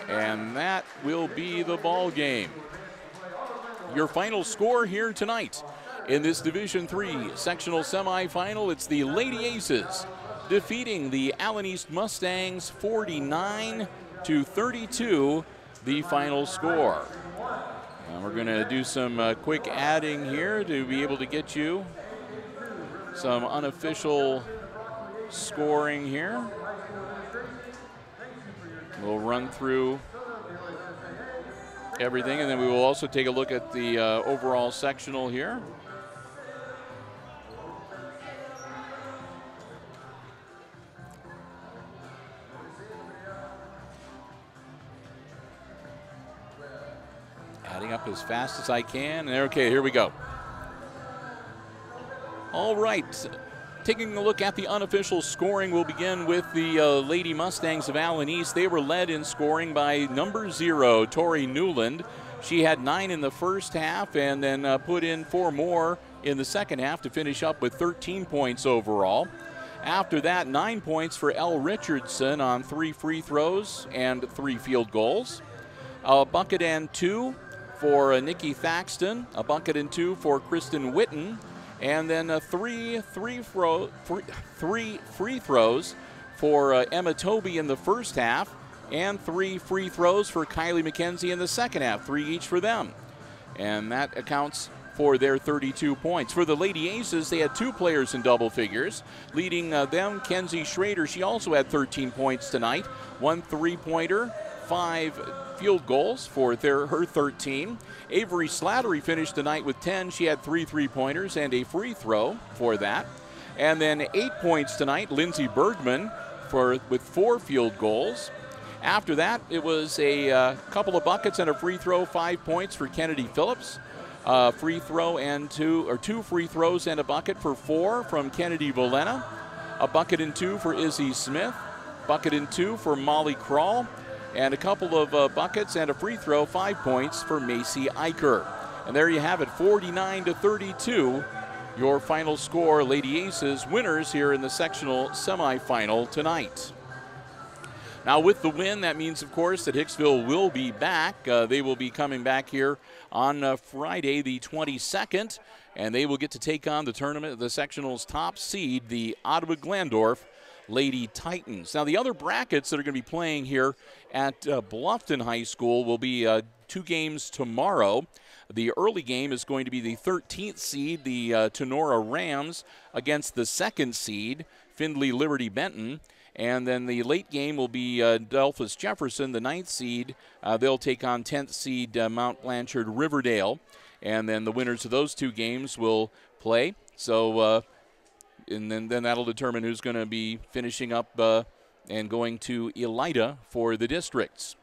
and that will be the ball game. Your final score here tonight in this Division III sectional semifinal, it's the Lady Aces defeating the Allen East Mustangs 49-32, the final score. We're going to do some quick adding here to be able to get you some unofficial scoring here. We'll run through everything, and then we will also take a look at the overall sectional here. Adding up as fast as I can. Okay, here we go. All right. Taking a look at the unofficial scoring, we'll begin with the Lady Mustangs of Allen East. They were led in scoring by number 0, Tori Newland. She had 9 in the first half and then put in 4 more in the second half to finish up with 13 points overall. After that, 9 points for Elle Richardson on 3 free throws and 3 field goals. A bucket and 2 for Nikki Thaxton, a bucket and 2 for Kristen Witten, and then 3 free throws for Emma Toby in the first half, and 3 free throws for Kylie McKenzie in the second half, 3 each for them. And that accounts for their 32 points. For the Lady Aces, they had 2 players in double figures. Leading them, Kenzie Schrader, she also had 13 points tonight, 1 3-pointer, 5 field goals for her 13. Avery Slattery finished the night with 10. She had 3 3-pointers and a free throw for that. And then 8 points tonight, Lindsey Bergman with 4 field goals. After that, it was a couple of buckets and a free throw, 5 points for Kennedy Phillips. Free throw and 2 free throws and a bucket for 4 from Kennedy Volena. A bucket and 2 for Izzy Smith. Bucket and 2 for Molly Crawl. And a couple of buckets and a free throw, 5 points for Macy Eicher. And there you have it, 49-32, your final score. Lady Aces winners here in the sectional semifinal tonight. Now with the win, that means, of course, that Hicksville will be back. They will be coming back here on Friday the 22nd, and they will get to take on the tournament, the sectional's top seed, the Ottawa Glandorf Lady Titans. Now the other brackets that are going to be playing here at Bluffton High School will be 2 games tomorrow. The early game is going to be the 13th seed, the Tenora Rams, against the 2nd seed, Findlay Liberty Benton. And then the late game will be Delphus Jefferson, the 9th seed. They'll take on 10th seed Mount Blanchard Riverdale. And then the winners of those 2 games will play. So and then that'll determine who's going to be finishing up and going to Elida for the districts.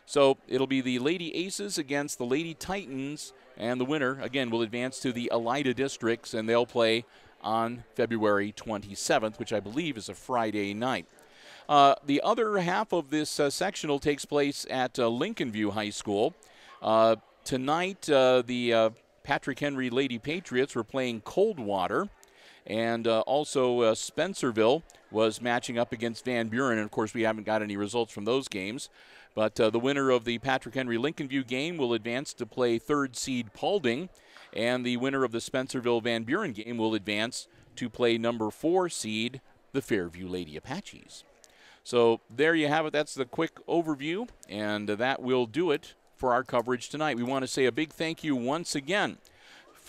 So it'll be the Lady Aces against the Lady Titans, and the winner, again, will advance to the Elida districts, and they'll play on February 27th, which I believe is a Friday night. The other half of this sectional takes place at Lincoln View High School. Tonight, the Patrick Henry Lady Patriots were playing Coldwater. And also Spencerville was matching up against Van Buren. And, of course, we haven't got any results from those games. But the winner of the Patrick Henry Lincoln View game will advance to play 3rd seed Paulding. And the winner of the Spencerville Van Buren game will advance to play number 4 seed, the Fairview Lady Apaches. So there you have it. That's the quick overview. And that will do it for our coverage tonight. We want to say a big thank you once again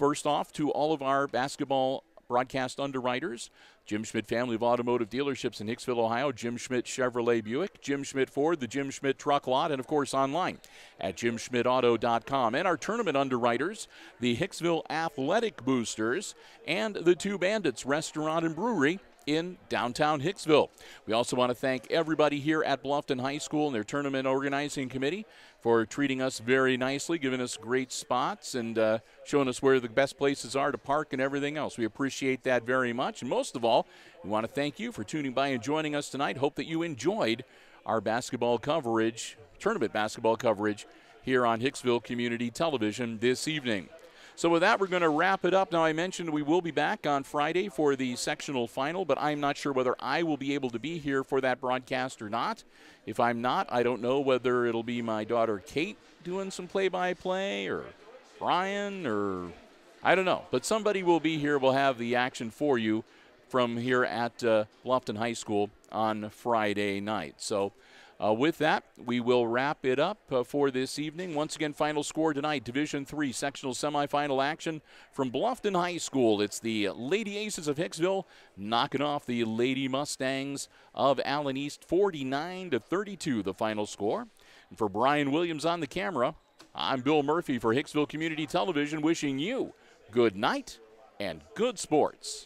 first off, to all of our basketball broadcast underwriters, Jim Schmidt Family of Automotive Dealerships in Hicksville, Ohio, Jim Schmidt Chevrolet Buick, Jim Schmidt Ford, the Jim Schmidt Truck Lot, and, of course, online at jimschmidtauto.com. And our tournament underwriters, the Hicksville Athletic Boosters and the Two Bandits Restaurant and Brewery in downtown Hicksville. We also want to thank everybody here at Bluffton High School and their tournament organizing committee for treating us very nicely, giving us great spots, and showing us where the best places are to park and everything else. We appreciate that very much. And most of all, we want to thank you for tuning by and joining us tonight. Hope that you enjoyed our basketball coverage, tournament basketball coverage, here on Hicksville Community Television this evening. So with that, we're going to wrap it up. Now, I mentioned we will be back on Friday for the sectional final, but I'm not sure whether I will be able to be here for that broadcast or not. If I'm not, I don't know whether it'll be my daughter Kate doing some play-by-play or Brian, or I don't know. But somebody will be here. We'll have the action for you from here at Bluffton High School on Friday night. So with that, we will wrap it up for this evening. Once again, final score tonight, Division III sectional semifinal action from Bluffton High School. It's the Lady Aces of Hicksville knocking off the Lady Mustangs of Allen East, 49-32, the final score. And for Brian Williams on the camera, I'm Bill Murphy for Hicksville Community Television, wishing you good night and good sports.